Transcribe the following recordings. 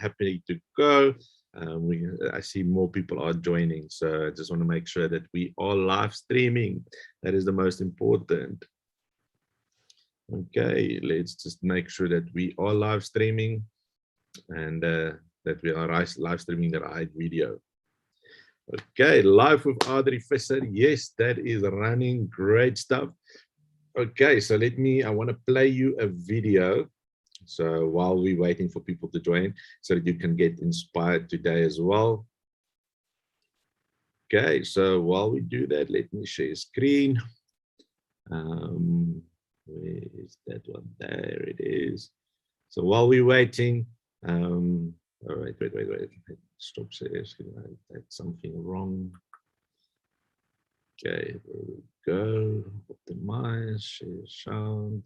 happy to go. I see more people are joining, so I just want to make sure that we are live streaming. That is the most important. Okay, let's just make sure that we are live streaming and that we are live streaming the right video. Okay, live with Adri Visser. Yes, that is running. Great stuff. Okay, so I want to play you a video. So while we're waiting for people to join, so that you can get inspired today as well. Okay, so while we do that, let me share screen. Where is that one? There it is. So while we're waiting, all right, wait. Stop sharing. That's something wrong. Okay, there we go. Optimize, share sound.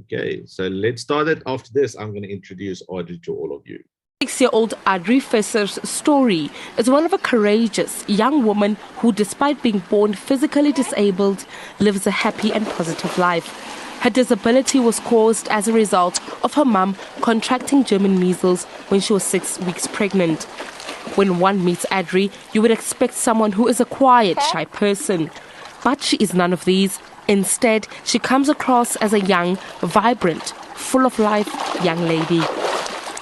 Okay, so let's start it. After this, I'm going to introduce Adri to all of you. 6-year-old Adri Visser's story is one of a courageous young woman who, despite being born physically disabled, lives a happy and positive life. Her disability was caused as a result of her mum contracting German measles when she was 6 weeks pregnant. When one meets Adri, you would expect someone who is a quiet, shy person. But she is none of these. Instead, she comes across as a young, vibrant, full of life young lady.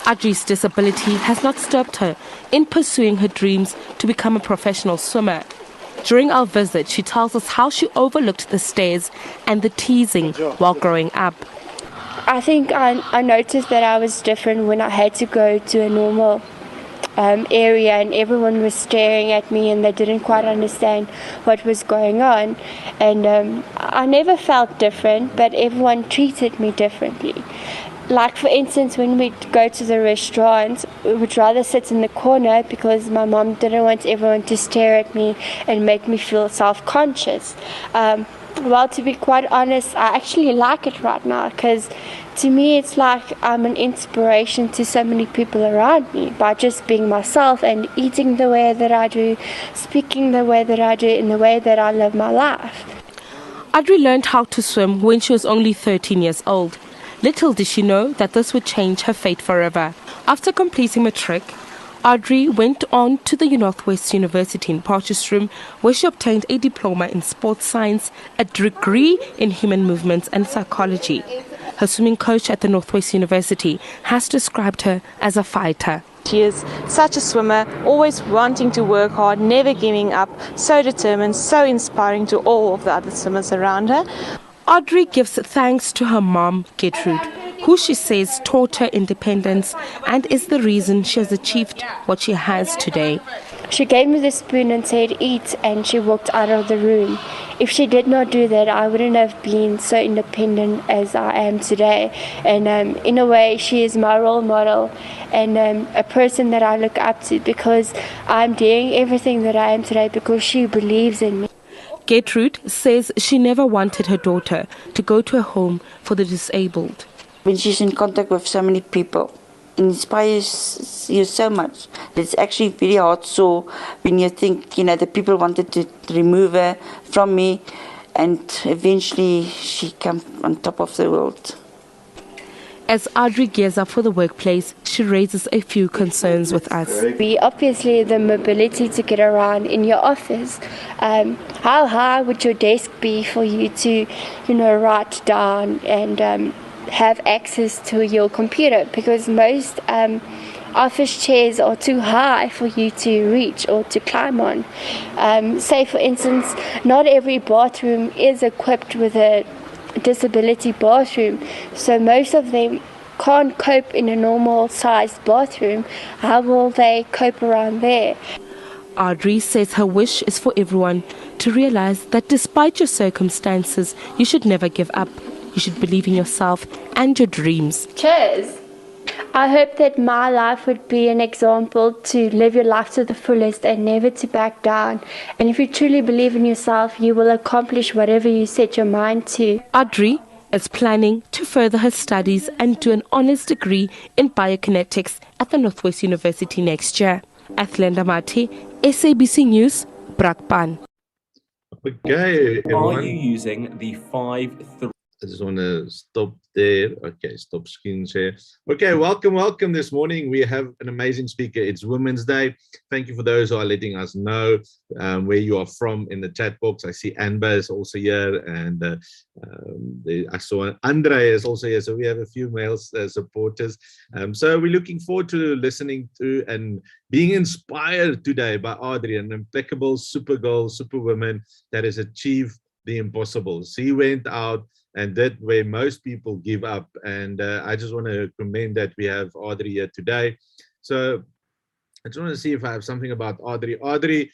Adri's disability has not stopped her in pursuing her dreams to become a professional swimmer. During our visit, she tells us how she overlooked the stares and the teasing while growing up. I think I noticed that I was different when I had to go to a normal area and everyone was staring at me and they didn't quite understand what was going on. And I never felt different, but everyone treated me differently. Like, for instance, when we'd go to the restaurant, we would rather sit in the corner because my mom didn't want everyone to stare at me and make me feel self-conscious. Well, to be quite honest, I actually like it right now because to me it's like I'm an inspiration to so many people around me by just being myself and eating the way that I do, speaking the way that I do, in the way that I live my life. Adri learned how to swim when she was only 13 years old. Little did she know that this would change her fate forever. After completing matric, Adri went on to the Northwest University in Potchefstroom, where she obtained a diploma in sports science, a degree in human movements and psychology. Her swimming coach at the Northwest University has described her as a fighter. She is such a swimmer, always wanting to work hard, never giving up, so determined, so inspiring to all of the other swimmers around her. Adri gives thanks to her mom, Gertrude, who she says taught her independence and is the reason she has achieved what she has today. She gave me the spoon and said, "Eat," and she walked out of the room. If she did not do that, I wouldn't have been so independent as I am today. And in a way, she is my role model and a person that I look up to because I'm doing everything that I am today because she believes in me. Gertrude says she never wanted her daughter to go to a home for the disabled. When she's in contact with so many people, it inspires you so much. It's actually very hard sore when you think, the people wanted to remove her from me and eventually she came on top of the world. As Adri gears up for the workplace, she raises a few concerns with us. Obviously, the mobility to get around in your office. How high would your desk be for you to, write down and have access to your computer? Because most office chairs are too high for you to reach or to climb on. Say, for instance, not every bathroom is equipped with a disability bathroom, so most of them can't cope in a normal sized bathroom. How will they cope around there? Adri says her wish is for everyone to realize that despite your circumstances, you should never give up. You should believe in yourself and your dreams. Cheers! I hope that my life would be an example to live your life to the fullest and never to back down. And if you truly believe in yourself, you will accomplish whatever you set your mind to. Adri is planning to further her studies and do an honours degree in biokinetics at the Northwest University next year. Athlenda Mati, SABC News, Brakpan. Okay, everyone. Are you using the 5-3? I just want to stop there. Okay, stop screen share. Okay, welcome this morning. We have an amazing speaker. It's Women's Day. Thank you for those who are letting us know where you are from in the chat box. I see Anba is also here, and I saw Andre is also here. So we have a few male supporters. So we're looking forward to listening to and being inspired today by Adri, an impeccable super girl, superwoman that has achieved the impossible. She went out and that where most people give up. And I just want to commend that we have Adri here today. So I just want to see if I have something about Adri. Adri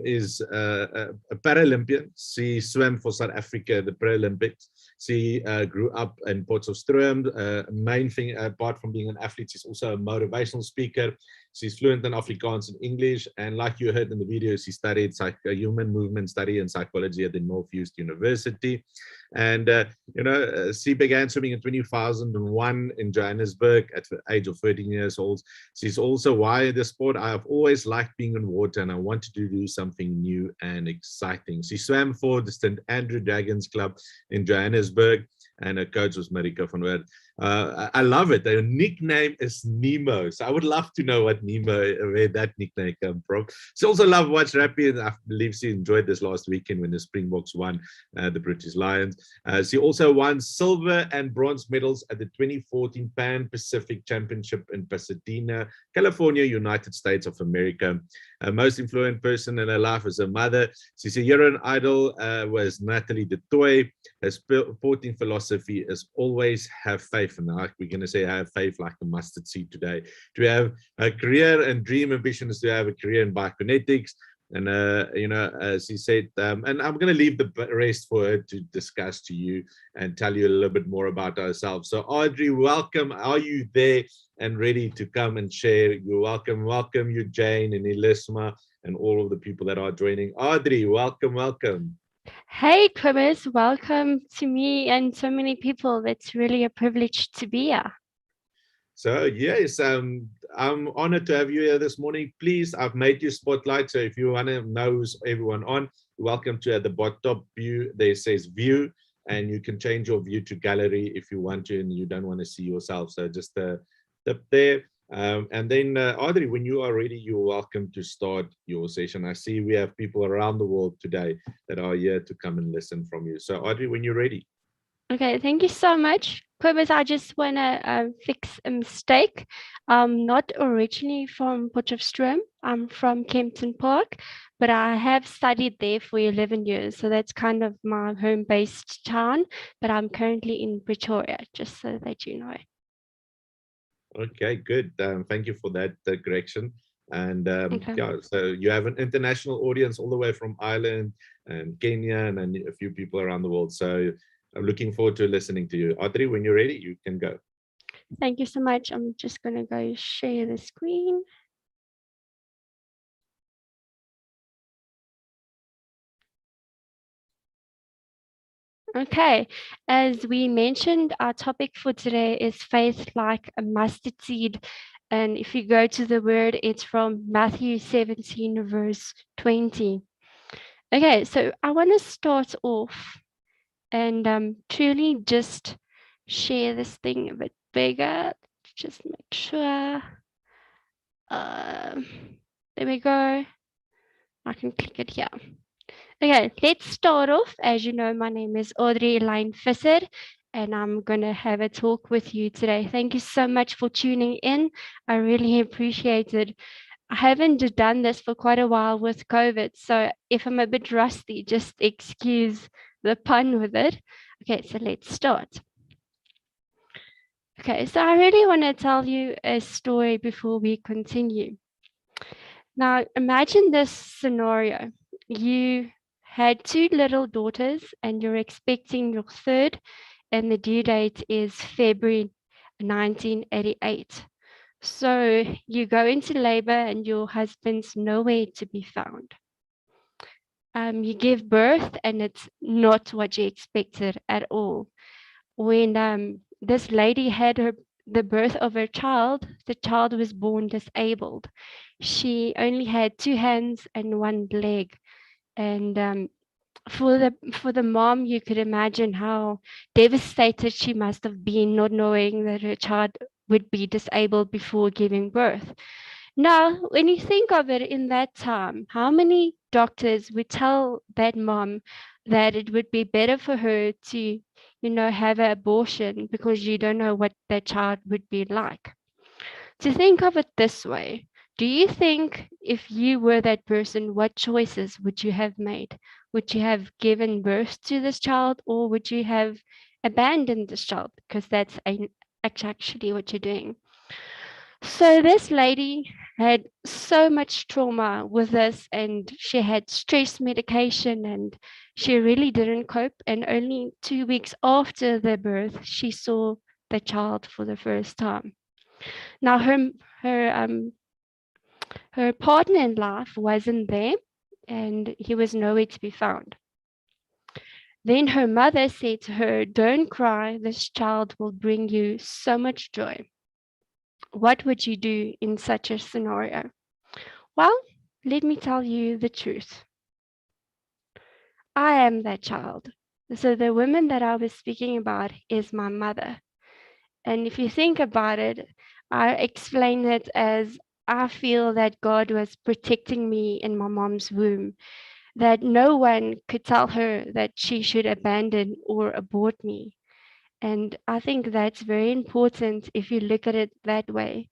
is a Paralympian. She swam for South Africa at the Paralympics. She grew up in Potchefstroom. Main thing, apart from being an athlete, she's also a motivational speaker. She's fluent in Afrikaans and English. And like you heard in the video, she studied human movement study and psychology at the Northeast University. And, she began swimming in 2001 in Johannesburg at the age of 13 years old. She's also, why the sport? I've always liked being in water and I wanted to do something new and exciting. She swam for the St. Andrew Dragons Club in Johannesburg, and her coach was Marika van Oort. I love it. Her nickname is Nemo. So I would love to know where that nickname came from. She also loved watch rugby, and I believe she enjoyed this last weekend when the Springboks won the British Lions. She also won silver and bronze medals at the 2014 Pan Pacific Championship in Pasadena, California, United States of America. Most influential person in her life is her mother. She's a hero idol was Natalie Du Toit. Her sporting philosophy is always have faith. And like we're going to say, have faith like the mustard seed today. To have a career and dream ambition is to have a career in biokinetics. And, she said, and I'm going to leave the rest for her to discuss to you and tell you a little bit more about herself. So Adri, welcome. Are you there and ready to come and share? You're welcome. Welcome you, Jane and Elisma, and all of the people that are joining. Adri, welcome. Hey, Clemens, welcome to me and so many people. It's really a privilege to be here. So yes, I'm honored to have you here this morning. Please, I've made you spotlight. So if you want to know everyone on, welcome to at the bottom view. There says view, and you can change your view to gallery if you want to, and you don't want to see yourself. So just tap there. And then Adri, when you are ready, you're welcome to start your session. I see we have people around the world today that are here to come and listen from you. So Adri, when you're ready. Okay, thank you so much. Cobus, I just want to fix a mistake. I'm not originally from Potchefstroom. I'm from Kempton Park, but I have studied there for 11 years. So that's kind of my home-based town, but I'm currently in Pretoria, just so that you know. Okay, good. Thank you for that correction. And Okay. yeah, so you have an international audience all the way from Ireland and Kenya and a few people around the world. So I'm looking forward to listening to you. Adri, when you're ready, you can go. Thank you so much. I'm just going to go share the screen. Okay, as we mentioned, our topic for today is faith like a mustard seed. And if you go to the word, it's from Matthew 17, verse 20. Okay, so I want to start off and truly just share this thing a bit bigger. Just make sure. There we go. I can click it here. Okay, let's start off. As you know, my name is Adri Visser, and I'm going to have a talk with you today. Thank you so much for tuning in. I really appreciate it. I haven't done this for quite a while with COVID, so if I'm a bit rusty, just excuse the pun with it. Okay, so let's start. Okay, so I really want to tell you a story before we continue. Now, imagine this scenario. You had 2 little daughters and you're expecting your third, and the due date is February 1988. So you go into labor and your husband's nowhere to be found. You give birth and it's not what you expected at all. When this lady had the birth of her child, the child was born disabled. She only had 2 hands and 1 leg. And for the mom, you could imagine how devastated she must have been, not knowing that her child would be disabled before giving birth. Now, when you think of it in that time, how many doctors would tell that mom that it would be better for her to, have an abortion because you don't know what that child would be like? To think of it this way, do you think if you were that person, what choices would you have made? Would you have given birth to this child, or would you have abandoned this child? Because that's actually what you're doing. So this lady had so much trauma with this, and she had stress medication, and she really didn't cope. And only 2 weeks after the birth, she saw the child for the first time. Now her partner in life wasn't there, and he was nowhere to be found. Then her mother said to her, "Don't cry, this child will bring you so much joy." What would you do in such a scenario? Well, let me tell you the truth. I am that child. So the woman that I was speaking about is my mother. And if you think about it, I explain it as I feel that God was protecting me in my mom's womb, that no one could tell her that she should abandon or abort me. And I think that's very important if you look at it that way.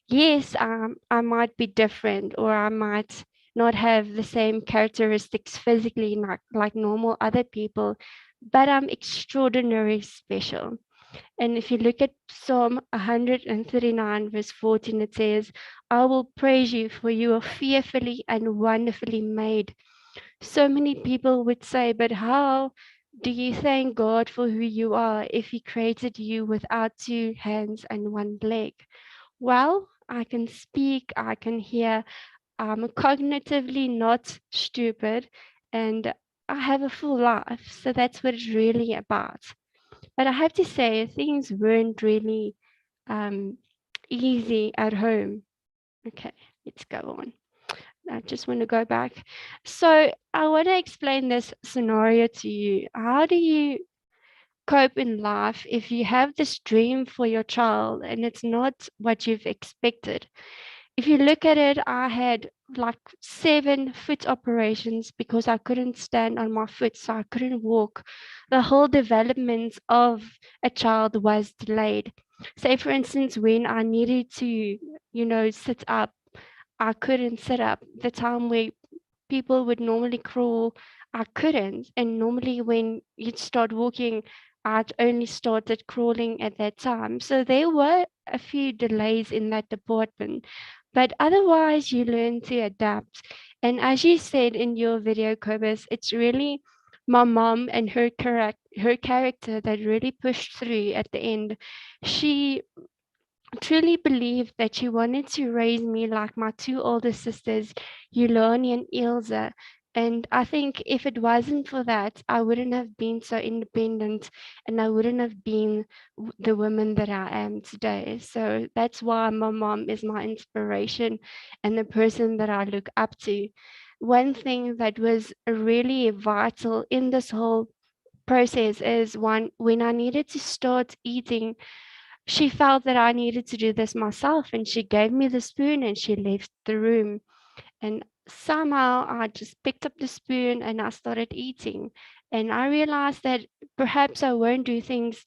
Yes, I might be different, or I might not have the same characteristics physically like normal other people, but I'm extraordinarily special. And if you look at Psalm 139, verse 14, it says, "I will praise you, for you are fearfully and wonderfully made." So many people would say, "But how do you thank God for who you are if He created you without 2 hands and 1 leg?" Well, I can speak, I can hear, I'm cognitively not stupid, and I have a full life. So that's what it's really about. But I have to say, things weren't really easy at home. Okay, let's go on. I just want to go back. So I want to explain this scenario to you. How do you cope in life if you have this dream for your child and it's not what you've expected? If you look at it, I had like 7 foot operations because I couldn't stand on my foot, so I couldn't walk. The whole development of a child was delayed. Say, for instance, when I needed to, sit up, I couldn't sit up. The time where people would normally crawl, I couldn't. And normally, when you'd start walking, I'd only started crawling at that time. So there were a few delays in that department. But otherwise, you learn to adapt. And as you said in your video, Kobus, it's really my mom and her character that really pushed through at the end. She truly believed that she wanted to raise me like my 2 older sisters, Yulani and Ilza. And I think if it wasn't for that, I wouldn't have been so independent, and I wouldn't have been the woman that I am today. So that's why my mom is my inspiration and the person that I look up to. One thing that was really vital in this whole process is when I needed to start eating, she felt that I needed to do this myself, and she gave me the spoon and she left the room. And somehow I just picked up the spoon and I started eating. And I realized that perhaps I won't do things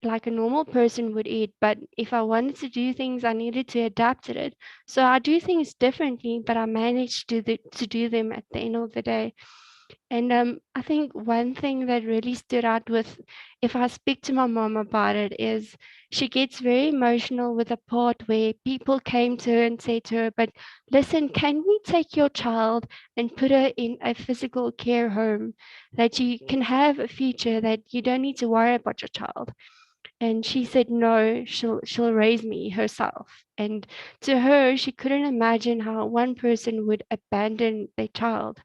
like a normal person would eat, but if I wanted to do things, I needed to adapt to it. So I do things differently, but I managed to do them at the end of the day. And I think one thing that really stood out with, if I speak to my mom about it, is she gets very emotional with the part where people came to her and said to her, "But listen, can we take your child and put her in a physical care home that you can have a future, that you don't need to worry about your child?" And she said, "No, she'll raise me herself." And to her, she couldn't imagine how one person would abandon their child.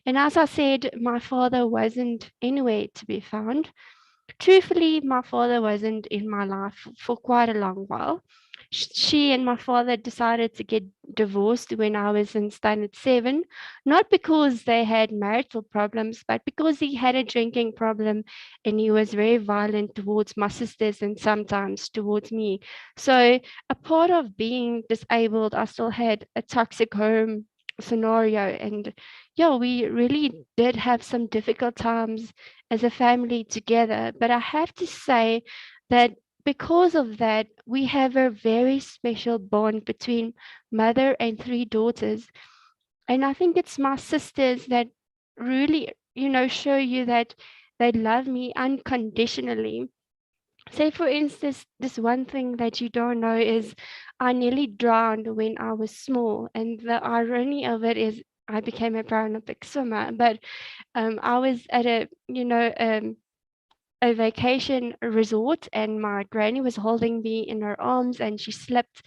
And as I said, my father wasn't anywhere to be found. Truthfully, my father wasn't in my life for quite a long while. She and my father decided to get divorced when I was in standard 7, not because they had marital problems, but because he had a drinking problem and he was very violent towards my sisters and sometimes towards me. So a part of being disabled, I still had a toxic home scenario, and yeah, we really did have some difficult times as a family together. But I have to say that because of that, we have a very special bond between mother and 3 daughters. And I think it's my sisters that really, show you that they love me unconditionally. Say, for instance, this one thing that you don't know is I nearly drowned when I was small. And the irony of it is I became a Paralympic swimmer. But I was at a vacation resort, and my granny was holding me in her arms, and she slipped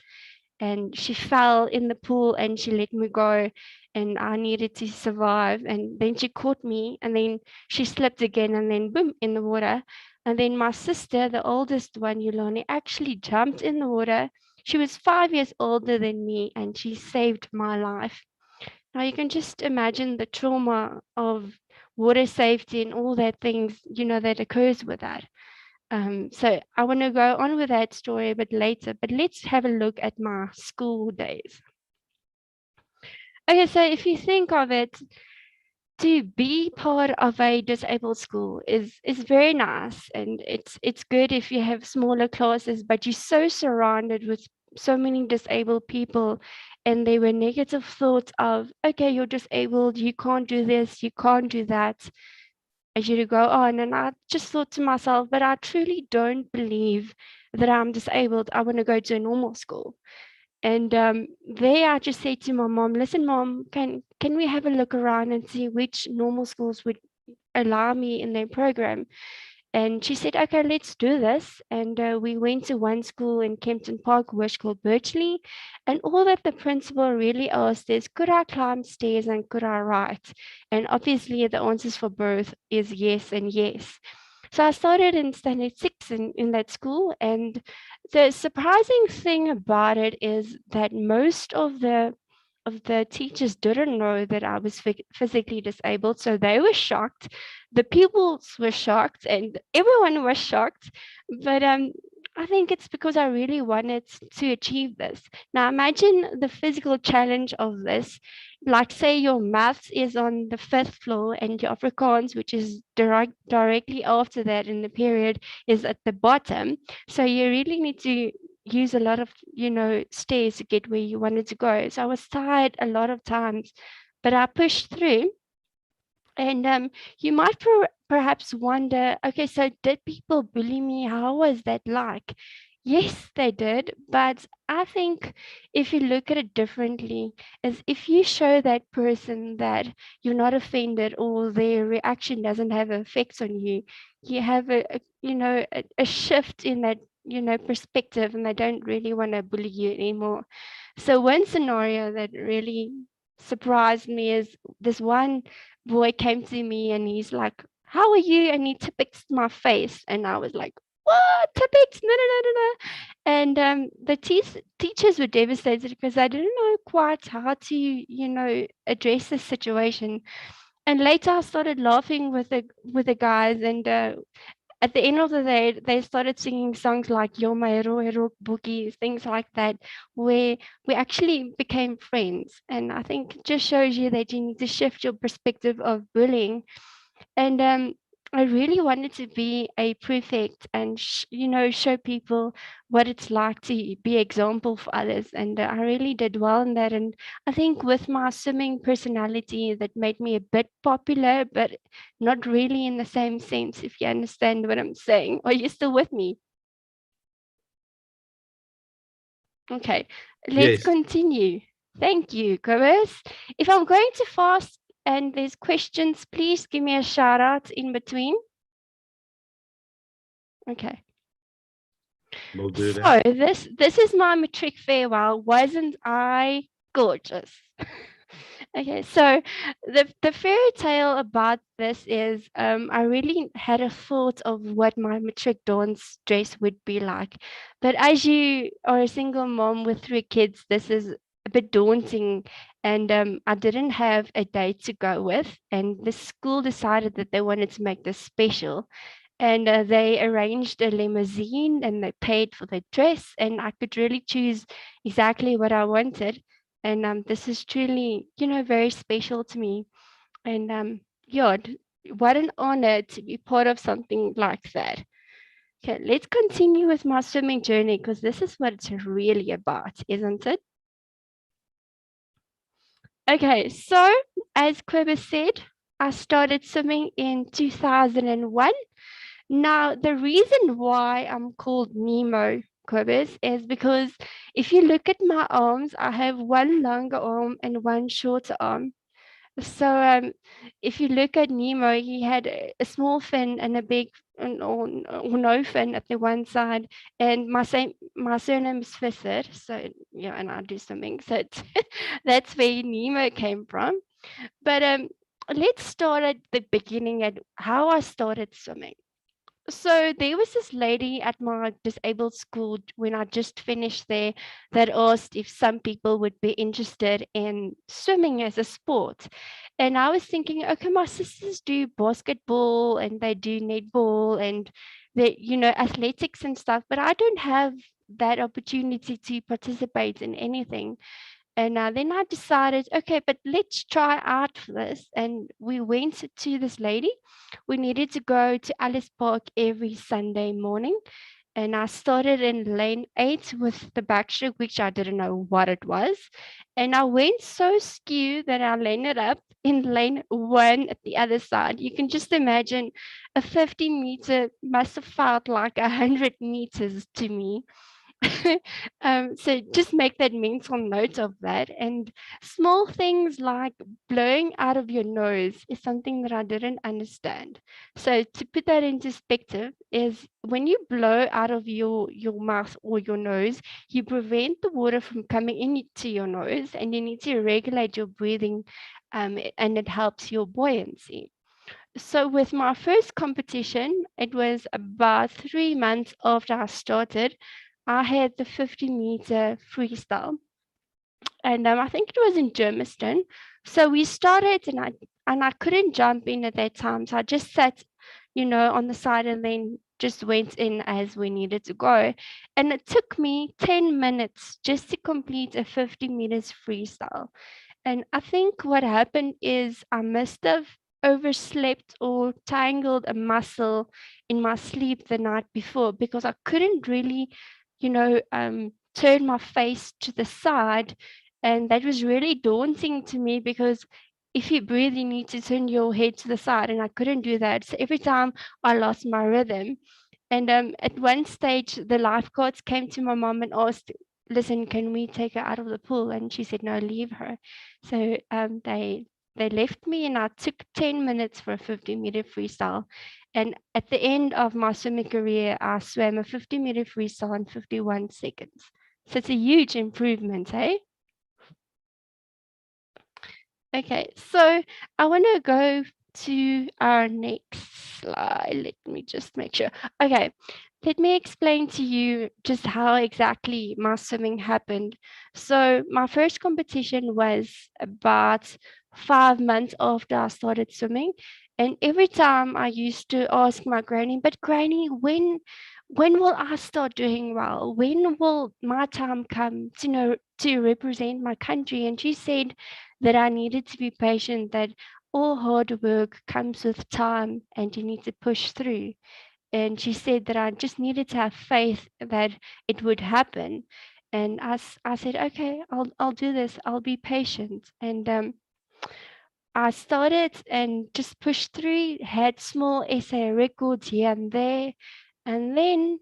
and she fell in the pool and she let me go, and I needed to survive. And then she caught me, and then she slipped again, and then boom, in the water. And then my sister, the oldest one, Yulani, actually jumped in the water. She was 5 years older than me, and she saved my life. Now you can just imagine the trauma of water safety and all that things, that occurs with that. So I want to go on with that story a bit later, but let's have a look at my school days. Okay, so if you think of it, to be part of a disabled school is very nice, and it's good if you have smaller classes, but you're so surrounded with so many disabled people, and there were negative thoughts of, okay, you're disabled, you can't do this, you can't do that, as you go on. And I just thought to myself, but I truly don't believe that I'm disabled. I want to go to a normal school. And there I just said to my mom, listen, mom, can we have a look around and see which normal schools would allow me in their program? And she said, okay, let's do this. And we went to one school in Kempton Park, which called Birchley. And all that the principal really asked is, could I climb stairs and could I write? And obviously the answers for both is yes and yes. So I started in standard 6 in that school. And the surprising thing about it is that most of the teachers didn't know that I was physically disabled, so they were shocked. The pupils were shocked, and everyone was shocked. But I think it's because I really wanted to achieve this. Now imagine the physical challenge of this. Like, say your maths is on the 5th floor, and your Afrikaans, which is directly after that in the period, is at the bottom. So you really need to use a lot of stairs to get where you wanted to go. So I was tired a lot of times, but I pushed through. And you might perhaps wonder, okay, so did people bully me? How was that like? Yes, they did. But I think if you look at it differently, is if you show that person that you're not offended or their reaction doesn't have effects on you, you have a shift in that perspective, and they don't really want to bully you anymore. So one scenario that really surprised me is this one boy came to me and he's like, how are you? And he Tipex my face. And I was like, what? Tipex? No, no, no, no, no. And the teachers were devastated because I didn't know quite how to, address this situation. And later I started laughing with the guys, and at the end of the day, they started singing songs like Yo My Hero Boogie, things like that, where we actually became friends. And I think it just shows you that you need to shift your perspective of bullying. And I really wanted to be a prefect and, show people what it's like to be example for others. And I really did well in that. And I think with my swimming personality, that made me a bit popular, but not really in the same sense, if you understand what I'm saying. Are you still with me? Okay, let's Yes. continue. Thank you, Chris. If I'm going too fast and there's questions, please give me a shout out in between. Okay. We'll do So that. this is my matric farewell. Wasn't I gorgeous? Okay, so the fairy tale about this is I really had a thought of what my matric dance dress would be like. But as you are a single mom with 3 kids, this is a bit daunting, and I didn't have a date to go with, and the school decided that they wanted to make this special, and they arranged a limousine and they paid for the dress, and I could really choose exactly what I wanted. And this is truly, very special to me. And yeah, what an honor to be part of something like that. Okay, let's continue with my swimming journey, because this is what it's really about, isn't it? Okay, so as Quibber said, I started swimming in 2001. Now, the reason why I'm called Nemo, Quibbers, is because if you look at my arms, I have one longer arm and one shorter arm. So, if you look at Nemo, he had a small fin and a big, or no fin at the one side. And my surname is Visser, so yeah, and I do swimming, so that's where Nemo came from. But let's start at the beginning at how I started swimming. So there was this lady at my disabled school when I just finished there that asked if some people would be interested in swimming as a sport. And I was thinking, okay, my sisters do basketball and they do netball and they, athletics and stuff, but I don't have that opportunity to participate in anything. And then I decided, okay, but let's try out for this. And we went to this lady. We needed to go to Alice Park every Sunday morning. And I started in lane 8 with the backstroke, which I didn't know what it was. And I went so skew that I landed up in lane 1 at the other side. You can just imagine a 50-meter must have felt like 100 meters to me. So just make that mental note of that. And small things like blowing out of your nose is something that I didn't understand. So to put that into perspective is when you blow out of your mouth or your nose, you prevent the water from coming into your nose, and you need to regulate your breathing, and it helps your buoyancy. So with my first competition, it was about 3 months after I started. I had the 50-meter freestyle, and I think it was in Germiston. So we started, and I couldn't jump in at that time, so I just sat, on the side and then just went in as we needed to go. And it took me 10 minutes just to complete a 50 meters freestyle. And I think what happened is I must have overslept or tangled a muscle in my sleep the night before, because I couldn't really, turn my face to the side. And that was really daunting to me, because if you breathe, you need to turn your head to the side, and I couldn't do that. So every time I lost my rhythm. And at one stage, the lifeguards came to my mom and asked, listen, can we take her out of the pool? And she said, no, leave her. So they left me, and I took 10 minutes for a 50-meter freestyle. And at the end of my swimming career, I swam a 50-meter freestyle in 51 seconds. So it's a huge improvement, eh? Okay, so I want to go to our next slide. Let me just make sure. Okay, let me explain to you just how exactly my swimming happened. So my first competition was about 5 months after I started swimming. And every time I used to ask my granny, but granny, when will I start doing well? When will my time come to to represent my country? And she said that I needed to be patient, that all hard work comes with time and you need to push through. And she said that I just needed to have faith that it would happen. And I said, okay, I'll do this. I'll be patient. And I started and just pushed through, had small essay records here and there. And then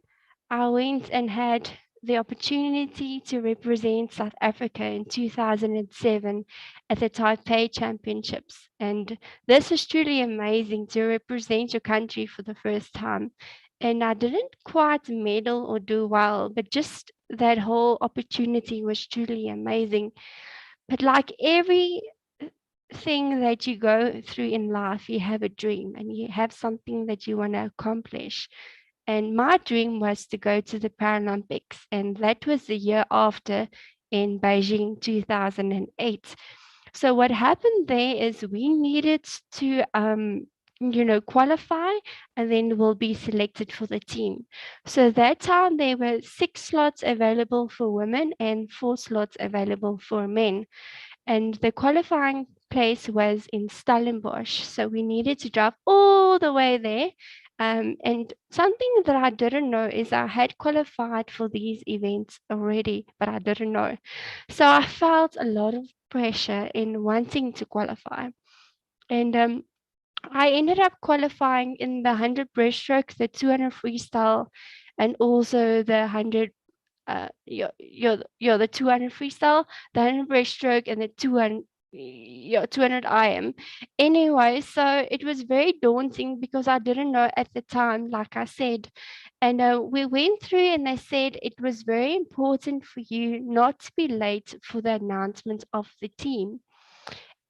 I went and had the opportunity to represent South Africa in 2007 at the Taipei Championships. And this was truly amazing to represent your country for the first time. And I didn't quite medal or do well, but just that whole opportunity was truly amazing. But like every thing that you go through in life, you have a dream and you have something that you want to accomplish. And my dream was to go to the Paralympics, and that was the year after in Beijing 2008. So what happened there is we needed to qualify, and then we'll be selected for the team. So that time there were 6 slots available for women and 4 slots available for men. And the qualifying place was in Stellenbosch. So we needed to drive all the way there. And something that I didn't know is I had qualified for these events already, but I didn't know. So I felt a lot of pressure in wanting to qualify. And I ended up qualifying in the 100 breaststroke, the 200 freestyle, and also the 100 the 200 freestyle, the 100 breaststroke, and the 200 IM. Anyway, so it was very daunting because I didn't know at the time, like I said. And we went through, and they said it was very important for you not to be late for the announcement of the team.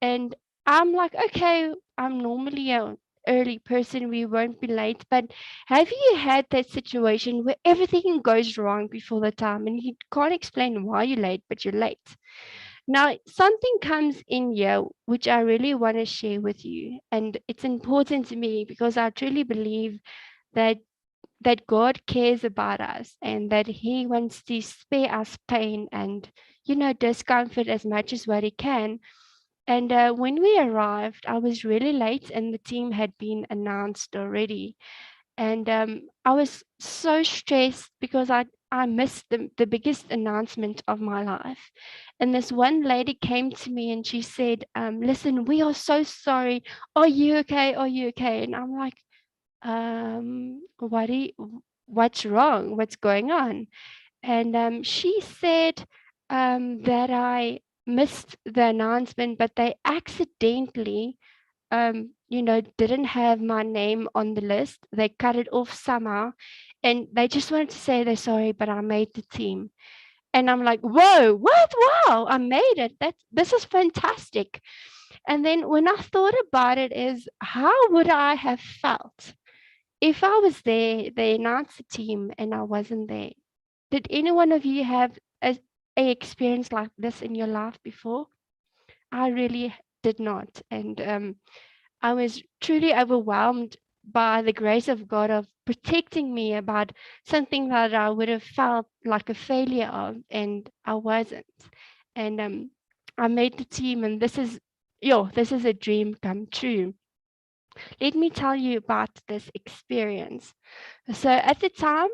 And I'm like, okay, I'm normally a early person, we won't be late. But have you had that situation where everything goes wrong before the time and you can't explain why you're late, but you're late? Now, something comes in here which I really want to share with you. And it's important to me because I truly believe that God cares about us and that He wants to spare us pain and, discomfort as much as what He can. And when we arrived, I was really late and the team had been announced already. And I was so stressed because I missed the biggest announcement of my life. And this one lady came to me and she said, listen, we are so sorry. Are you okay? Are you okay? And I'm like, what's wrong? What's going on? And she said that I missed the announcement, but they accidentally, didn't have my name on the list. They cut it off somehow, and they just wanted to say they're sorry, but I made the team. And I'm like, whoa, what? Wow, I made it. This is fantastic. And then when I thought about it, is how would I have felt if I was there? They announced the team and I wasn't there. Did any one of you have a experience like this in your life before? I really did not. And I was truly overwhelmed by the grace of God of protecting me about something that I would have felt like a failure of, and I wasn't. And I made the team, and this is a dream come true. Let me tell you about this experience. So at the time,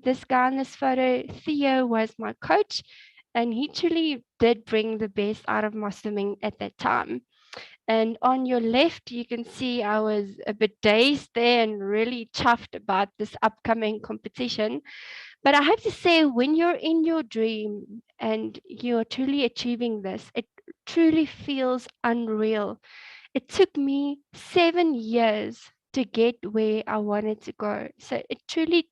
this guy in this photo, Theo, was my coach, and he truly did bring the best out of my swimming at that time. And on your left, you can see I was a bit dazed there and really chuffed about this upcoming competition. But I have to say, when you're in your dream and you're truly achieving this, it truly feels unreal. It took me 7 years to get where I wanted to go. So it truly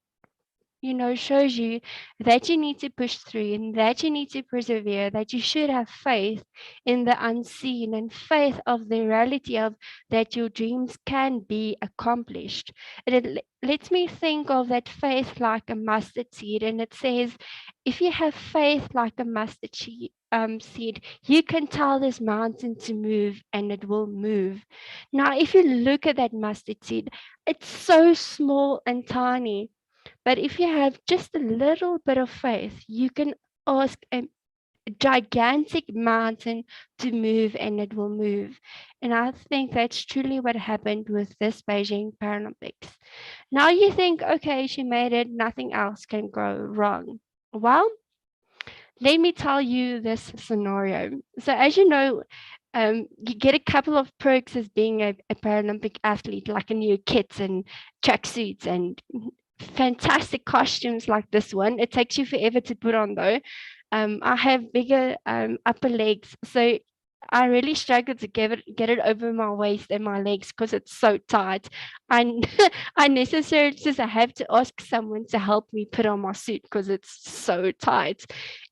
shows you that you need to push through and that you need to persevere, that you should have faith in the unseen and faith of the reality of that your dreams can be accomplished. And it lets me think of that faith like a mustard seed. And it says, if you have faith like a mustard seed, you can tell this mountain to move and it will move. Now, if you look at that mustard seed, it's so small and tiny. But if you have just a little bit of faith, you can ask a gigantic mountain to move and it will move. And I think that's truly what happened with this Beijing Paralympics. Now you think, okay, she made it, nothing else can go wrong. Well, let me tell you this scenario. So as you know, you get a couple of perks as being a Paralympic athlete, like a new kit and tracksuits and fantastic costumes like this one. It takes you forever to put on though. I have bigger upper legs, so I really struggle to get it over my waist and my legs because it's so tight. I I necessarily just have to ask someone to help me put on my suit because it's so tight.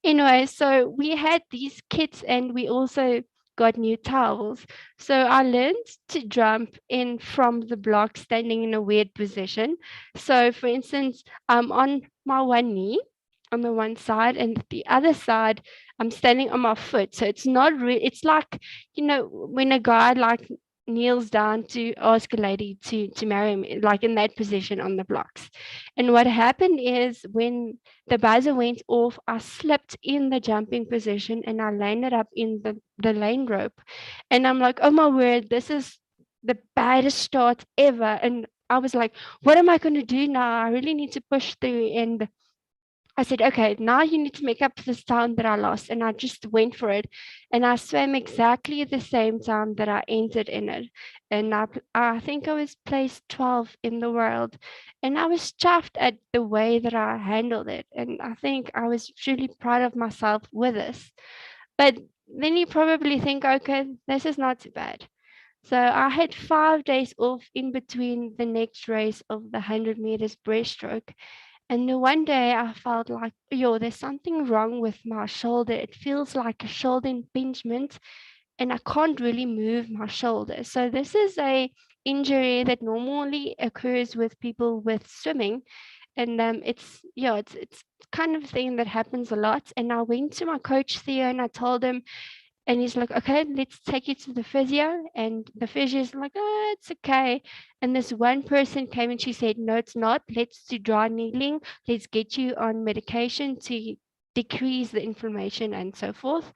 Anyway, so we had these kits and we also got new towels. So I learned to jump in from the block standing in a weird position. So for instance, I'm on my one knee on the one side and the other side I'm standing on my foot. So it's not it's like, when a guy like kneels down to ask a lady to marry him, like in that position on the blocks. And what happened is when the buzzer went off, I slipped in the jumping position and I landed up in the lane rope. And I'm like, oh my word, this is the baddest start ever. And I was like, what am I going to do now? I really need to push through. And I said, okay, now you need to make up for this time that I lost. And I just went for it. And I swam exactly the same time that I entered in it. And I think I was placed 12 in the world. And I was chuffed at the way that I handled it. And I think I was truly proud of myself with this. But then you probably think, okay, this is not too bad. So I had 5 days off in between the next race of the 100 meters breaststroke. And the one day I felt like, yo, there's something wrong with my shoulder. It feels like a shoulder impingement and I can't really move my shoulder. So this is a injury that normally occurs with people with swimming. And it's kind of thing that happens a lot. And I went to my coach Theo and I told him, and he's like, okay, let's take you to the physio. And the physio is like, oh, it's okay. And this one person came and she said, no, it's not. Let's do dry needling. Let's get you on medication to decrease the inflammation and so forth.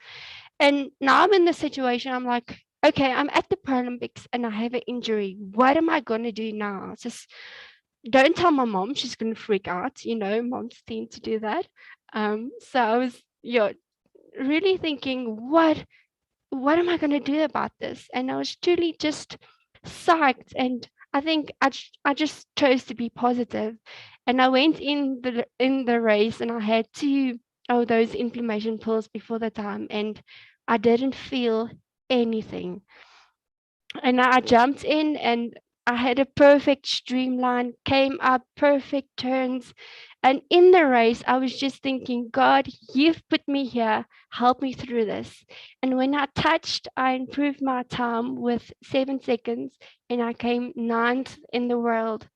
And now I'm in the situation, I'm like, okay, I'm at the Paralympics and I have an injury. What am I going to do now? Just don't tell my mom. She's going to freak out. Moms tend to do that. So I was, really thinking, what am I going to do about this? And I was truly just psyched. And I think I just chose to be positive. And I went in the race and I had those inflammation pills before the time. And I didn't feel anything. And I jumped in and I had a perfect streamline, came up, perfect turns. And in the race, I was just thinking, God, you've put me here. Help me through this. And when I touched, I improved my time with 7 seconds and I came 9th in the world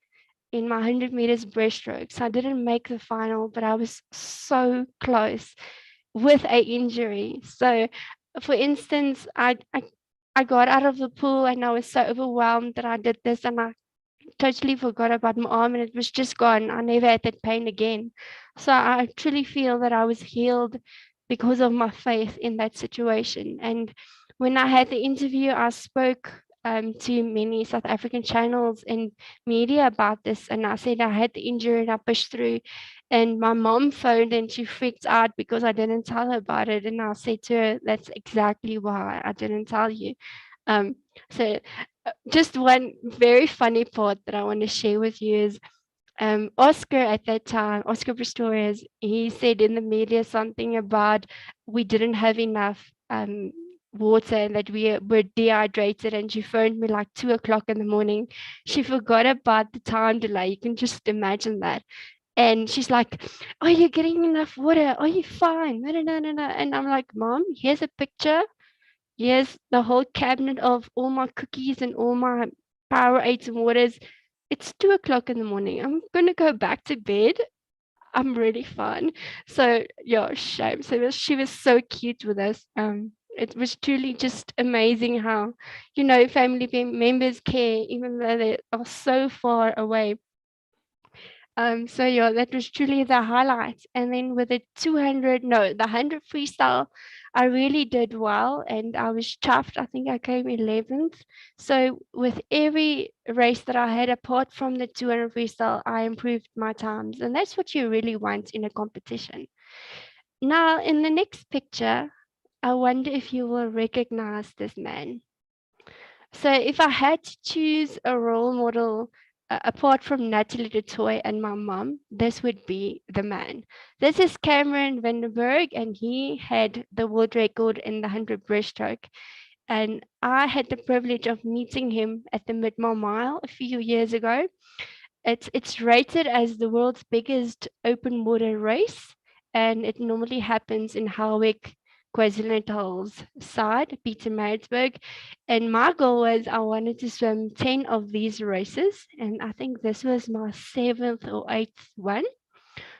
in my 100 meters breaststroke. So I didn't make the final, but I was so close with a injury. So for instance, I got out of the pool and I was so overwhelmed that I did this and I totally forgot about my arm and it was just gone. I never had that pain again. So I truly feel that I was healed because of my faith in that situation. And when I had the interview, I spoke to many South African channels and media about this. And I said I had the injury and I pushed through. And my mom phoned and she freaked out because I didn't tell her about it. And I said to her, that's exactly why I didn't tell you. So just one very funny part that I want to share with you is Oscar at that time, Oscar Pistorius, he said in the media something about we didn't have enough water and that we were dehydrated, and she phoned me like 2 o'clock in the morning. She forgot about the time delay. You can just imagine that. And she's like, are you getting enough water? Are you fine? No, no, no, no, no. And I'm like, Mom, here's a picture. Here's the whole cabinet of all my cookies and all my power aids and waters. It's 2 o'clock in the morning. I'm going to go back to bed. I'm really fine. So, yeah, shame. So she was so cute with us. It was truly just amazing how, family members care, even though they are so far away. So yeah, that was truly the highlight. And then with the 100 freestyle, I really did well and I was chuffed. I think I came 11th. So with every race that I had, apart from the 200 freestyle, I improved my times. And that's what you really want in a competition. Now, in the next picture, I wonder if you will recognize this man. So if I had to choose a role model apart from Natalie du Toit and my mom, this would be the man. This is Cameron Vandenberg, and he had the world record in the 100 breaststroke. And I had the privilege of meeting him at the Mid-Mile a few years ago. It's rated as the world's biggest open water race, and it normally happens in Howick, KwaZulu-Natal's side, Pietermaritzburg. And my goal was I wanted to swim 10 of these races, and I think this was my 7th or 8th one.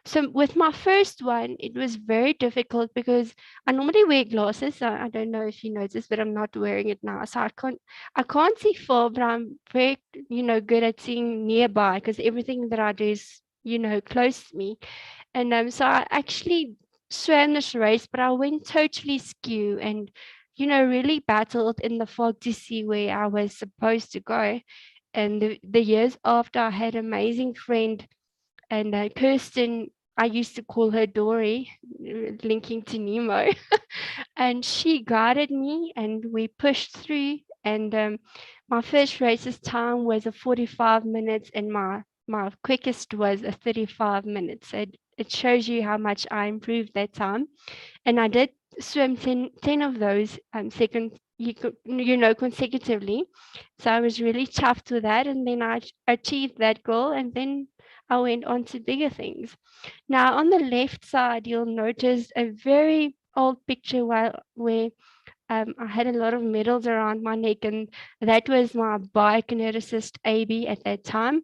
So with my first one, it was very difficult because I normally wear glasses. So I don't know if you noticed, but I'm not wearing it now. So I can't see far, but I'm very, good at seeing nearby because everything that I do is, close to me. And so I actually swam this race, but I went totally skew and, really battled in the fog to see where I was supposed to go. And the years after, I had an amazing friend, and Kirsten, I used to call her Dory, linking to Nemo, and she guided me, and we pushed through. And my first race's time was a 45 minutes, and my quickest was a 35 minutes. So it shows you how much I improved that time. And I did swim 10 of those consecutively. So I was really chuffed with that. And then I achieved that goal. And then I went on to bigger things. Now, on the left side, you'll notice a very old picture where I had a lot of medals around my neck, and that was my biokineticist AB at that time.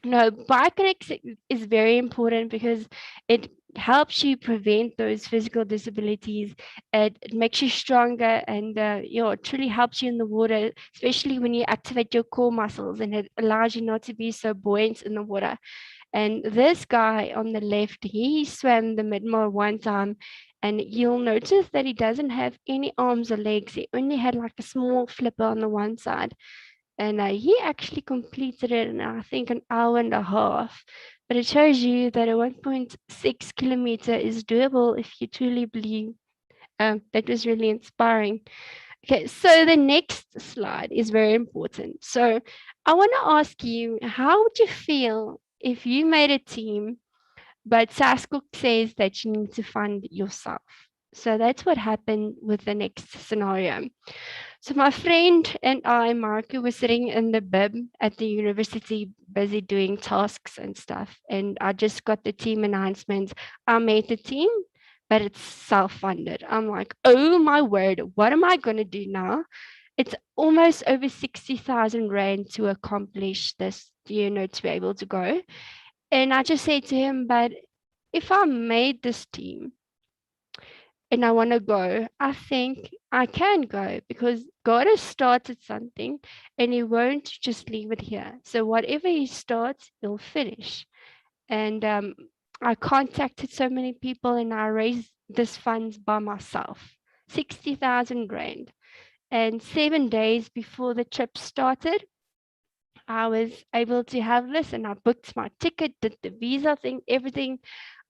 No, biokinetics is very important because it helps you prevent those physical disabilities. It makes you stronger, and it truly helps you in the water, especially when you activate your core muscles, and it allows you not to be so buoyant in the water. And this guy on the left, he swam the mid-mile one time, and you'll notice that he doesn't have any arms or legs. He only had like a small flipper on the one side. And he actually completed it in, I think, an hour and a half. But it shows you that a 1.6 kilometer is doable if you truly believe. That was really inspiring. Okay, so the next slide is very important. So I want to ask you, how would you feel if you made a team, but Saskok says that you need to fund yourself? So that's what happened with the next scenario. So my friend and I, Marco, were sitting in the bib at the university, busy doing tasks and stuff. And I just got the team announcement. I made the team, but it's self-funded. I'm like, oh my word, what am I going to do now? It's almost over 60,000 Rand to accomplish this, to be able to go. And I just said to him, but if I made this team, and I want to go, I think I can go because God has started something and He won't just leave it here. So whatever He starts, He'll finish. And I contacted so many people and I raised this funds by myself, 60,000 Rand. And 7 days before the trip started, I was able to have this, and I booked my ticket, did the visa thing, everything.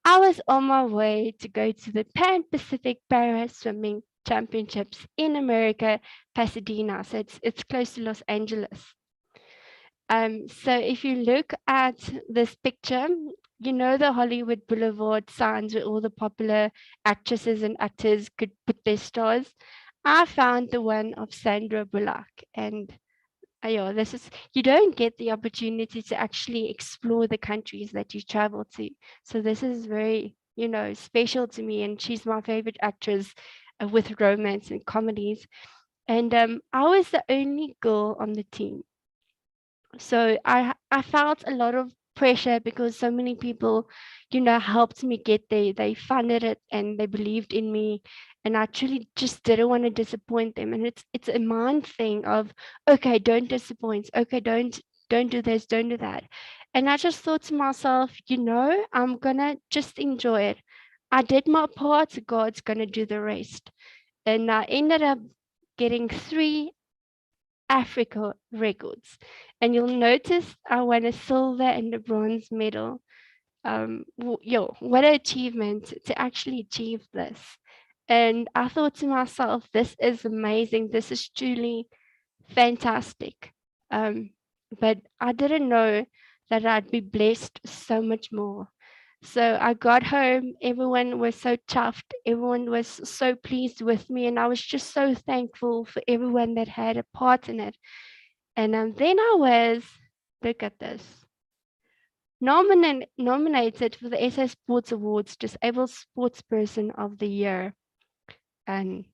I was on my way to go to the Pan Pacific Para Swimming Championships in America, Pasadena. So it's close to Los Angeles. So if you look at this picture, you know the Hollywood Boulevard signs where all the popular actresses and actors could put their stars. I found the one of Sandra Bullock, and yeah, this is, you don't get the opportunity to actually explore the countries that you travel to. So this is very, special to me. And she's my favorite actress with romance and comedies. And I was the only girl on the team. So I felt a lot of pressure because so many people, helped me get there. They funded it and they believed in me. And I truly just didn't want to disappoint them. And it's a mind thing of, okay, don't disappoint. Okay, don't do this, don't do that. And I just thought to myself, I'm gonna just enjoy it. I did my part, God's gonna do the rest. And I ended up getting 3 Africa records. And you'll notice I won a silver and a bronze medal. What an achievement to actually achieve this. And I thought to myself, this is amazing. This is truly fantastic. But I didn't know that I'd be blessed so much more. So I got home, everyone was so chuffed, everyone was so pleased with me, and I was just so thankful for everyone that had a part in it. And then I was, look at this, nominated for the SA Sports Awards Disabled Sportsperson of the Year. And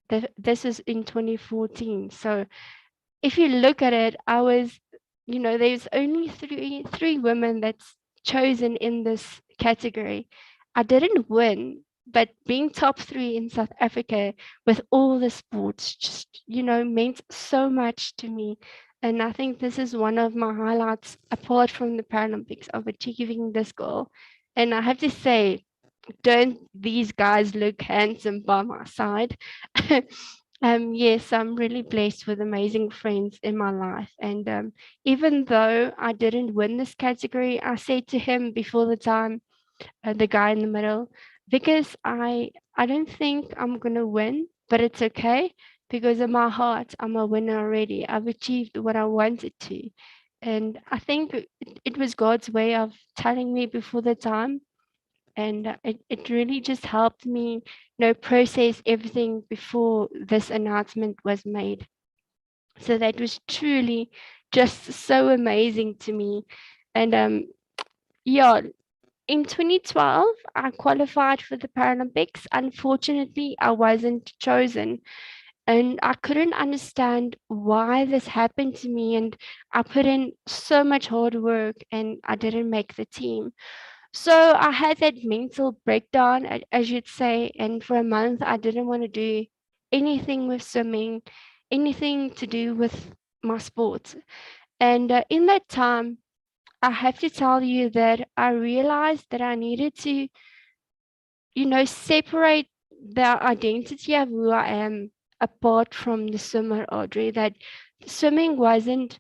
this is in 2014. So if you look at it, there's only three women that's chosen in this category. I didn't win, but being top 3 in South Africa with all the sports just, meant so much to me. And I think this is one of my highlights, apart from the Paralympics, of achieving this goal. And I have to say, don't these guys look handsome by my side? Yes, I'm really blessed with amazing friends in my life. And even though I didn't win this category, I said to him before the time, the guy in the middle, because I don't think I'm gonna win, but it's okay because in my heart I'm a winner already. I've achieved what I wanted to, and I think it was God's way of telling me before the time, and it really just helped me, process everything before this announcement was made. So that was truly just so amazing to me, and yeah, in 2012, I qualified for the Paralympics. Unfortunately, I wasn't chosen, and I couldn't understand why this happened to me. And I put in so much hard work, and I didn't make the team. So I had that mental breakdown, as you'd say. And for a month, I didn't want to do anything with swimming, anything to do with my sport. And in that time, I have to tell you that I realized that I needed to, separate the identity of who I am apart from the swimmer Audrey. That swimming wasn't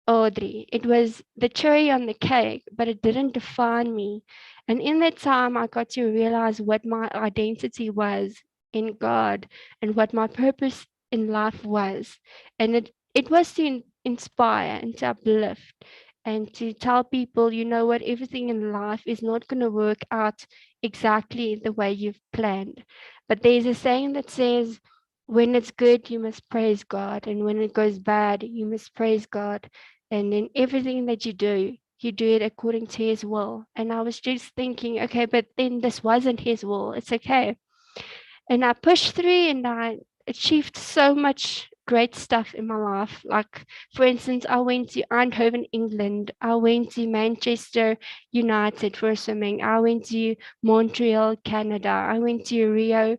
Audrey. It was the cherry on the cake, but it didn't define me. And in that time, I got to realize what my identity was in God and what my purpose in life was. And it was to inspire and to uplift and to tell people, you know what, everything in life is not going to work out exactly the way you've planned. But there's a saying that says, when it's good, you must praise God. And when it goes bad, you must praise God. And in everything that you do it according to his will. And I was just thinking, okay, but then this wasn't his will. It's okay. And I pushed through and I achieved so much great stuff in my life. Like, for instance, I went to Eindhoven, England. I went to Manchester United for swimming. I went to Montreal, Canada. I went to Rio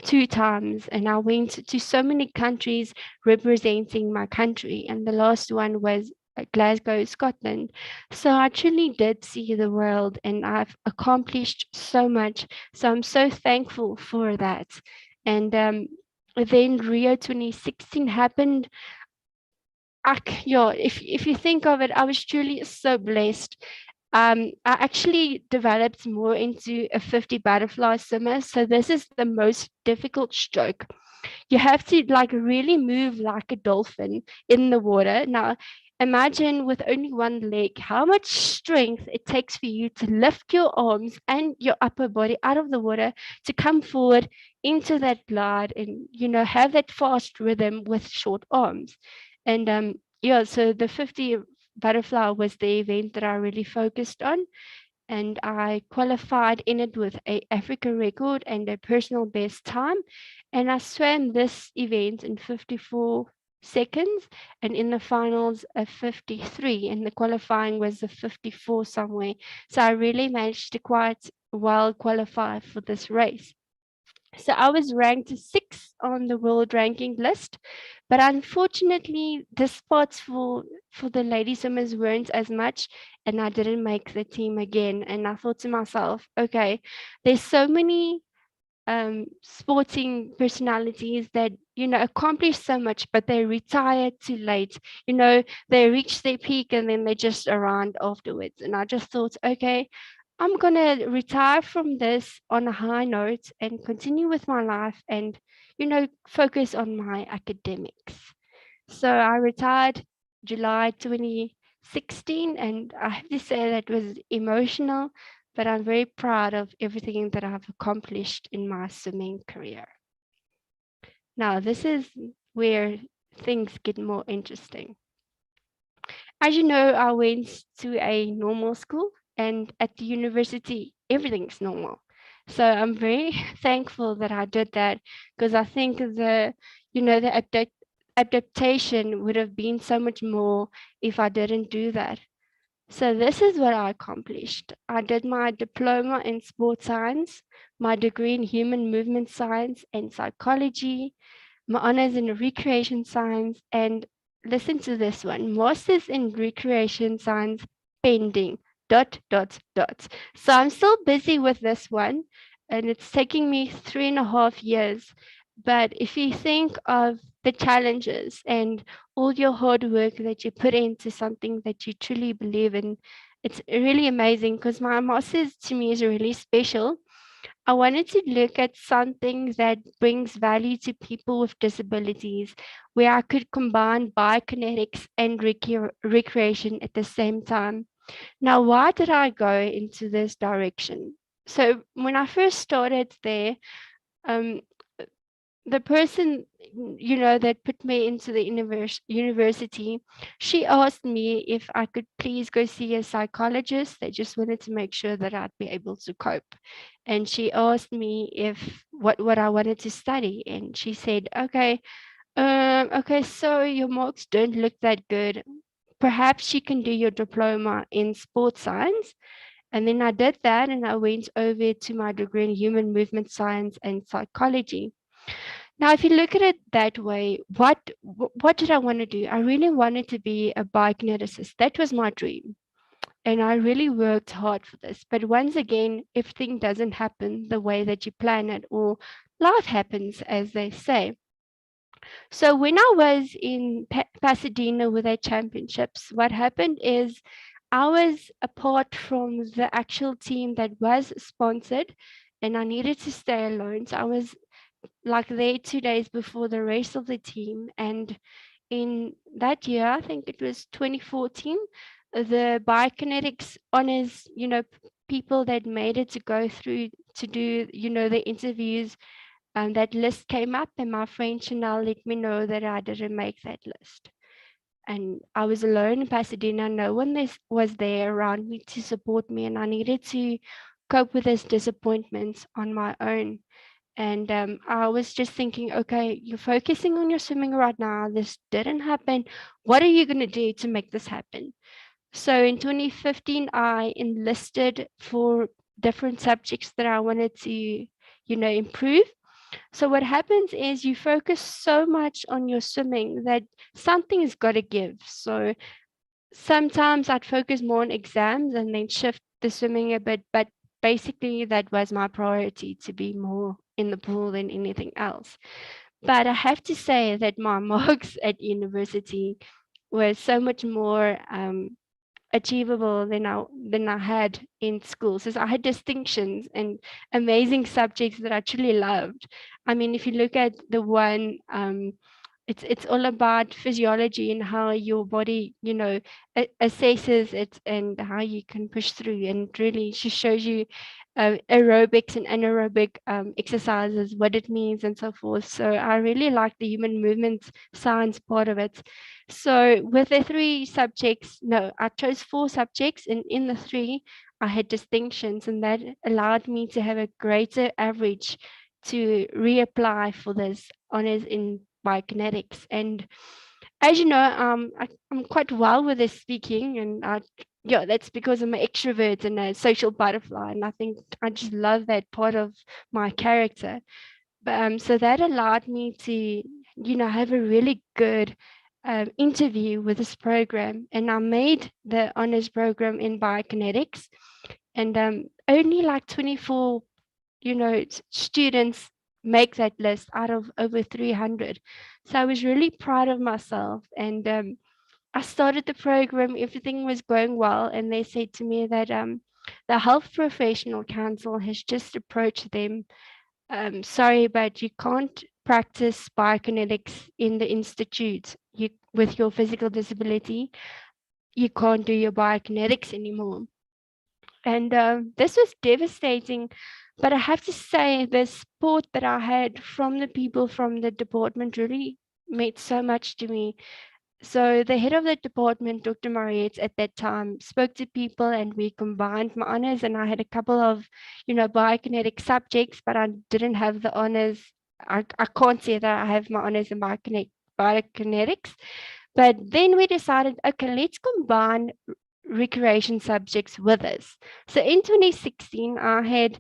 2 times, and I went to so many countries representing my country. And the last one was Glasgow, Scotland. So I truly did see the world, and I've accomplished so much. So I'm so thankful for that. And then Rio 2016 happened. Yeah, if you think of it, I was truly so blessed. I actually developed more into a 50 butterfly swimmer. So this is the most difficult stroke. You have to like really move like a dolphin in the water. Now, imagine with only one leg, how much strength it takes for you to lift your arms and your upper body out of the water to come forward into that glide and, have that fast rhythm with short arms. And yeah, so the 50 butterfly was the event that I really focused on, and I qualified in it with a Africa record and a personal best time. And I swam this event in 54 seconds, and in the finals a 53, and the qualifying was a 54 somewhere. So I really managed to quite well qualify for this race. So I was ranked 6th on the world ranking list, but unfortunately the spots for the lady swimmers weren't as much, and I didn't make the team again. And I thought to myself, okay, there's so many sporting personalities that accomplish so much, but they retire too late. They reach their peak and then they just around afterwards. And I just thought, okay, I'm gonna retire from this on a high note and continue with my life and focus on my academics. So I retired July 2016, and I have to say that was emotional, but I'm very proud of everything that I've accomplished in my swimming career. Now, this is where things get more interesting. As you know, I went to a normal school, and at the university, everything's normal. So I'm very thankful that I did that, because I think the adaptation would have been so much more if I didn't do that. So this is what I accomplished. I did my diploma in sports science, my degree in human movement science and psychology, my honors in recreation science, and listen to this one, master's in recreation science pending, dot, dot, dot. So I'm still busy with this one, and it's taking me 3.5 years. But if you think of the challenges and all your hard work that you put into something that you truly believe in, it's really amazing because my master's to me is really special. I wanted to look at something that brings value to people with disabilities, where I could combine biokinetics and recreation at the same time. Now, why did I go into this direction? So, when I first started there, um, the person that put me into the university, she asked me if I could please go see a psychologist. They just wanted to make sure that I'd be able to cope. And she asked me if what I wanted to study, and she said, okay, so your marks don't look that good, perhaps you can do your diploma in sports science. And then I did that, and I went over to my degree in human movement science and psychology. Now, if you look at it that way, what did I want to do? I really wanted to be a biokineticist. That was my dream. And I really worked hard for this. But once again, everything doesn't happen the way that you plan it, or life happens, as they say. So when I was in Pasadena with their championships, what happened is I was apart from the actual team that was sponsored, and I needed to stay alone. So I was like there 2 days before the rest of the team. And in that year, I think it was 2014, the biokinetics honors, people that made it to go through to do, the interviews, that list came up, and my friend Chanel let me know that I didn't make that list. And I was alone in Pasadena. No one was there around me to support me, and I needed to cope with this disappointment on my own. And I was just thinking, okay, you're focusing on your swimming right now. This didn't happen. What are you going to do to make this happen? So in 2015, I enlisted for different subjects that I wanted to, improve. So what happens is you focus so much on your swimming that something's got to give. So sometimes I'd focus more on exams and then shift the swimming a bit, but basically that was my priority, to be more in the pool than anything else. But I have to say that my marks at university were so much more achievable than I had in school. So I had distinctions and amazing subjects that I truly loved. I mean, if you look at the one, it's all about physiology and how your body, assesses it and how you can push through. And really, she shows you aerobics and anaerobic exercises, what it means, and so forth. So I really like the human movement science part of it. So with the 3 subjects, no, I chose 4 subjects, and in the 3, I had distinctions, and that allowed me to have a greater average to reapply for this honors in biokinetics. And as you know, I'm quite well with this speaking, and yeah, that's because I'm an extrovert and a social butterfly, and I think I just love that part of my character. But so that allowed me to, have a really good interview with this program, and I made the honors program in biokinetics, and only like 24, students make that list out of over 300. So I was really proud of myself, and I started the program, everything was going well, and they said to me that the Health Professional Council has just approached them. Sorry, but you can't practice biokinetics in the institute. With your physical disability, you can't do your biokinetics anymore. And this was devastating. But I have to say, the support that I had from the people from the department really meant so much to me. So the head of the department, Dr. Mariette, at that time spoke to people, and we combined my honors, and I had a couple of, biokinetic subjects, but I didn't have the honors. I can't say that I have my honors in biokinetics, but then we decided, okay, let's combine recreation subjects with us. So in 2016, I had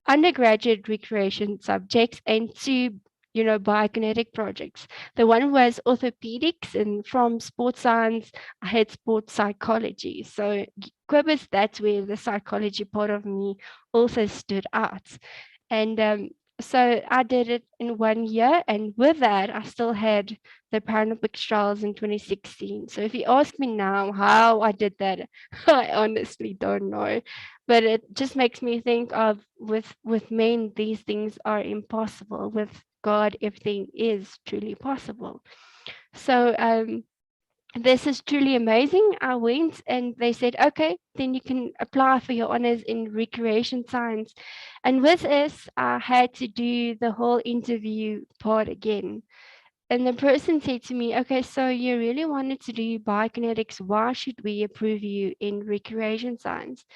undergraduate recreation subjects and two, biokinetic projects. The one was orthopedics, and from sports science, I had sports psychology. So Quibus, that's where the psychology part of me also stood out. And so I did it in 1 year, and with that, I still had the Paralympic trials in 2016. So if you ask me now how I did that, I honestly don't know. But it just makes me think of with men, these things are impossible. With God, everything is truly possible. So this is truly amazing. I went and they said, okay, then you can apply for your honors in recreation science. And with this, I had to do the whole interview part again. And the person said to me, okay, so you really wanted to do biokinetics. Why should we approve you in recreation science?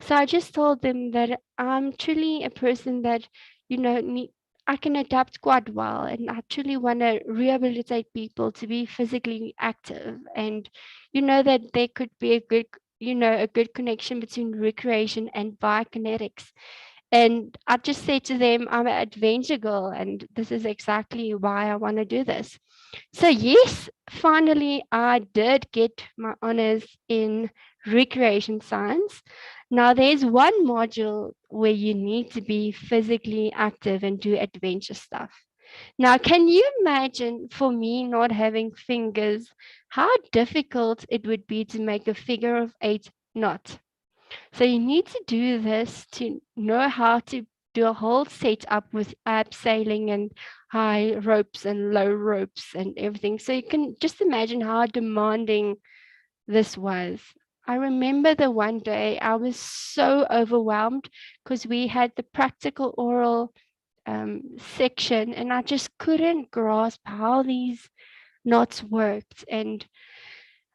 So I just told them that I'm truly a person that, I can adapt quite well, and I truly want to rehabilitate people to be physically active. And that there could be a good connection between recreation and biokinetics. And I just said to them, I'm an adventure girl, and this is exactly why I want to do this. So yes, finally, I did get my honors in recreation science. Now, there's one module where you need to be physically active and do adventure stuff. Now, can you imagine for me not having fingers, how difficult it would be to make a figure of 8 knot? So you need to do this to know how to do a whole setup with abseiling and high ropes and low ropes and everything. So you can just imagine how demanding this was. I remember the one day I was so overwhelmed because we had the practical oral section, and I just couldn't grasp how these knots worked. And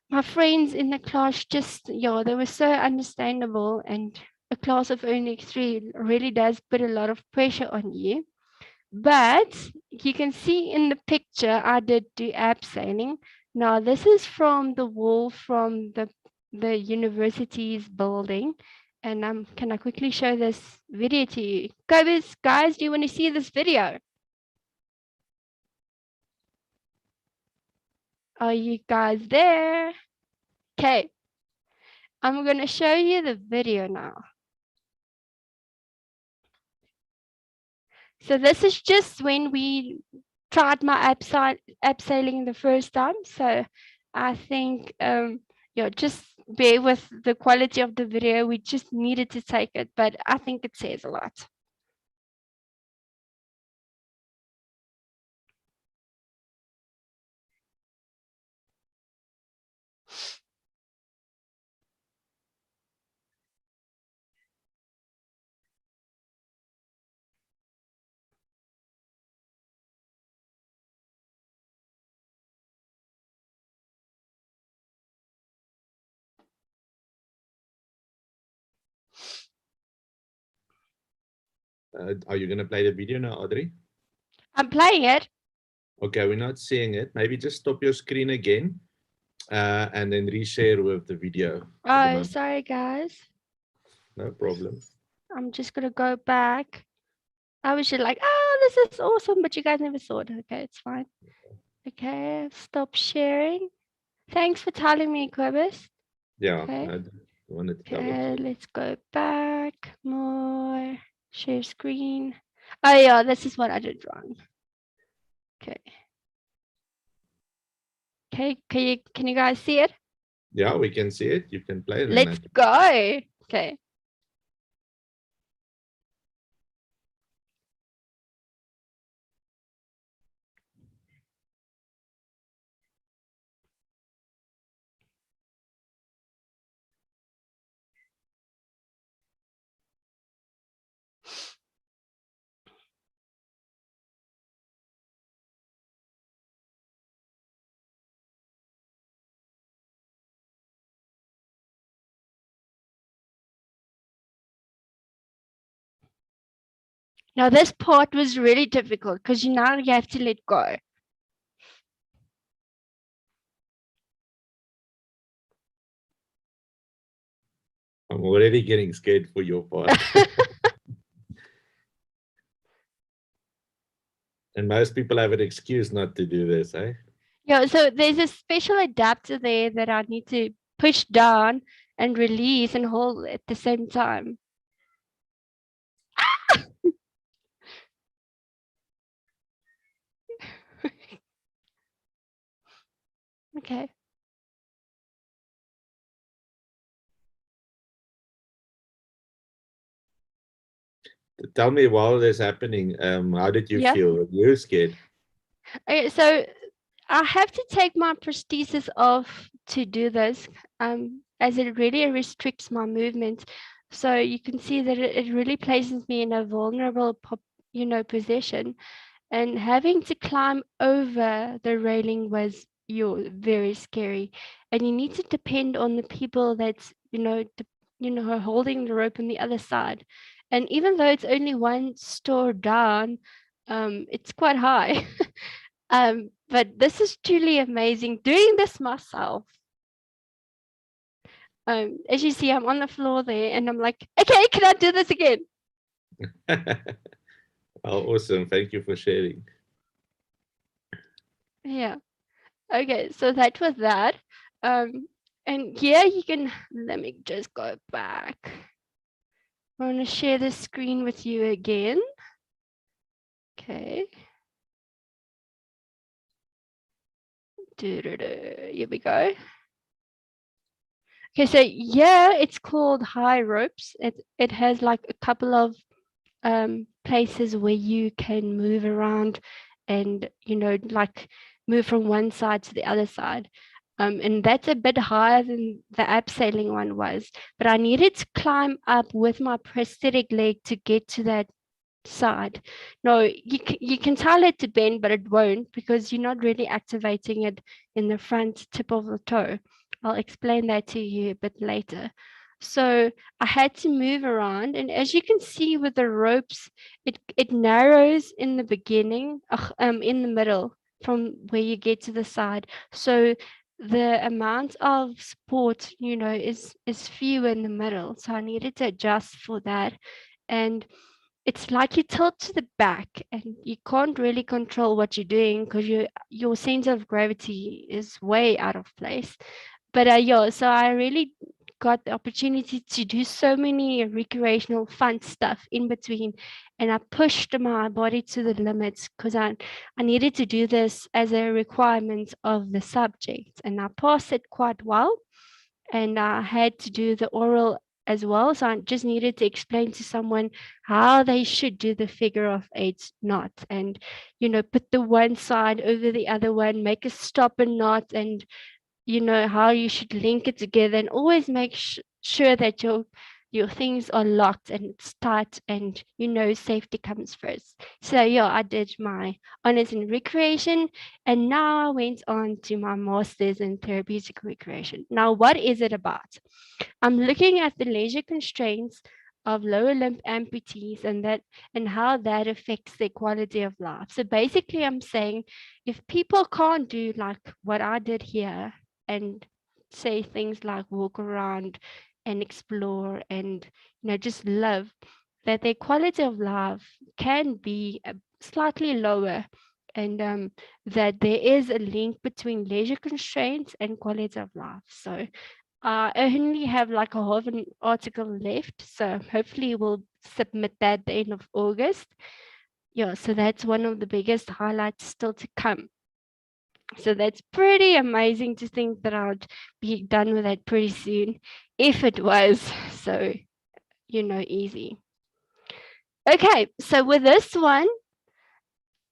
my friends in the class just, they were so understandable, and a class of only 3 really does put a lot of pressure on you. But you can see in the picture, I did do abseiling. Now, this is from the wall from the university's building. And can I quickly show this video to you? Guys, do you want to see this video? Are you guys there? Okay. I'm going to show you the video now. So this is just when we tried my abseiling the first time. So I think, just bear with the quality of the video. We just needed to take it, but I think it says a lot. Are you going to play the video now, Adri? I'm playing it. Okay, we're not seeing it. Maybe just stop your screen again and then reshare with the video. Oh, sorry, guys. No problem. I'm just going to go back. I was just like, oh, this is awesome, but you guys never saw it. Okay, it's fine. Okay, stop sharing. Thanks for telling me, Quibus. Yeah, Okay. I wanted to Okay, let's go back more. Share screen. Oh yeah, this is what I did wrong. Okay. Okay, can you guys see it? Yeah, we can see it. You can play it. Let's go. Okay. Now this part was really difficult because now you have to let go. I'm already getting scared for your part. And most people have an excuse not to do this, eh? Yeah, so there's a special adapter there that I need to push down and release and hold at the same time. Okay. Tell me, while this happening, how did you Yeah. feel? Were you scared? Okay, so I have to take my prosthesis off to do this, as it really restricts my movement. So you can see that it really places me in a vulnerable, position. And having to climb over the railing was very scary. And you need to depend on the people that's holding the rope on the other side. And even though it's only one store down, it's quite high. But this is truly amazing. Doing this myself. As you see, I'm on the floor there, and I'm like, okay, can I do this again? Oh, awesome. Thank you for sharing. Yeah. Okay, so that was that. And here you can, let me just go back. I want to share the screen with you again. Okay. Here we go. Okay, so yeah, it's called high ropes. It has like a couple of places where you can move around and like move from one side to the other side, and that's a bit higher than the abseiling one was, but I needed to climb up with my prosthetic leg to get to that side. No, you can tell it to bend, but it won't, because you're not really activating it in the front tip of the toe. I'll explain that to you a bit later. So I had to move around, and as you can see with the ropes, it narrows in the beginning, in the middle from where you get to the side. So the amount of support, is few in the middle. So I needed to adjust for that. And it's like you tilt to the back and you can't really control what you're doing because your sense of gravity is way out of place. But yeah, so I really got the opportunity to do so many recreational fun stuff in between, and I pushed my body to the limits because I needed to do this as a requirement of the subject, and I passed it quite well. And I had to do the oral as well. So I just needed to explain to someone how they should do the figure of eight knot, and, put the one side over the other one, make a stop and knot, and, how you should link it together, and always make sure that your things are locked and it's tight, and safety comes first. So yeah, I did my honors in recreation, and now I went on to my master's in therapeutic recreation. Now, what is it about? I'm looking at the leisure constraints of lower limb amputees and how that affects their quality of life. So basically I'm saying, if people can't do like what I did here and say things like walk around and explore and just live, that their quality of life can be slightly lower, and that there is a link between leisure constraints and quality of life. So I only have like a half an article left, so hopefully we'll submit that at the end of August. Yeah, so that's one of the biggest highlights still to come. So that's pretty amazing to think that I'd be done with that pretty soon, if it was so, easy. Okay, so with this one,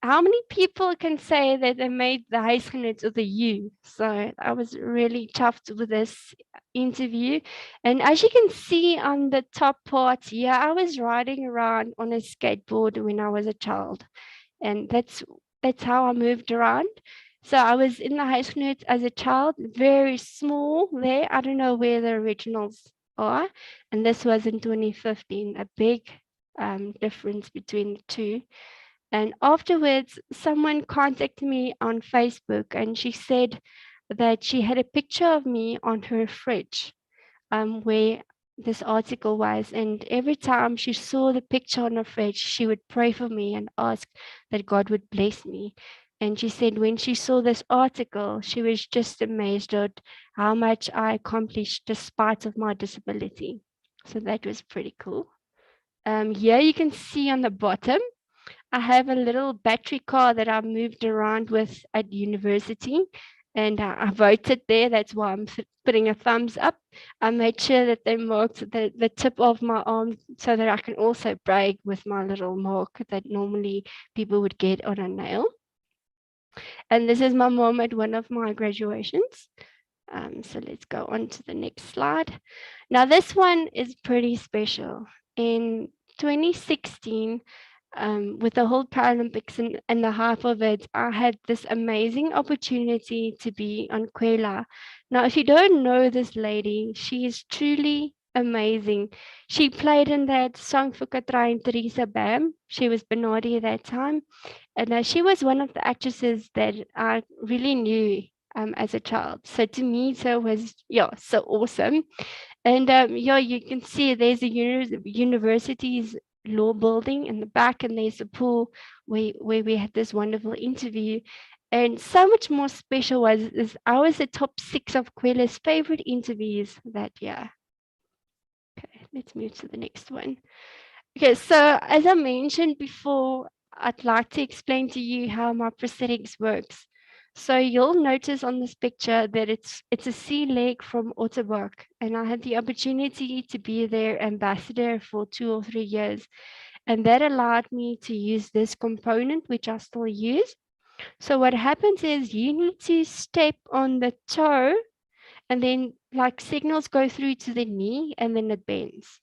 how many people can say that they made the huisgenoot of the U? So I was really chuffed with this interview. And as you can see on the top part here, I was riding around on a skateboard when I was a child. And that's how I moved around. So I was in the huisgenoot as a child, very small there. I don't know where the originals are. And this was in 2015, a big difference between the two. And afterwards, someone contacted me on Facebook, and she said that she had a picture of me on her fridge, where this article was, and every time she saw the picture on her fridge, she would pray for me and ask that God would bless me. And she said when she saw this article, she was just amazed at how much I accomplished despite of my disability. So that was pretty cool. Here you can see on the bottom, I have a little battery car that I moved around with at university, and I voted there. That's why I'm putting a thumbs up. I made sure that they marked the tip of my arm so that I can also brag with my little mark that normally people would get on a nail. And this is my mom at one of my graduations. So let's go on to the next slide. Now this one is pretty special. In 2016, with the whole Paralympics and the half of it, I had this amazing opportunity to be on Kwela. Now, if you don't know this lady, she is truly amazing. She played in that song for Katra and Teresa Bam. She was Benardi at that time. And she was one of the actresses that I really knew as a child. So to me, so was, yeah, so awesome. And yeah, you can see there's a university's law building in the back, and there's a pool where we had this wonderful interview. And so much more special is I was the top 6 of Kwela's favorite interviews that year. Okay, let's move to the next one. Okay, so as I mentioned before, I'd like to explain to you how my prosthetics works. So you'll notice on this picture that it's a sea leg from Otterburg, and I had the opportunity to be their ambassador for 2 or 3 years, and that allowed me to use this component, which I still use. So what happens is you need to step on the toe, and then like signals go through to the knee, and then it bends.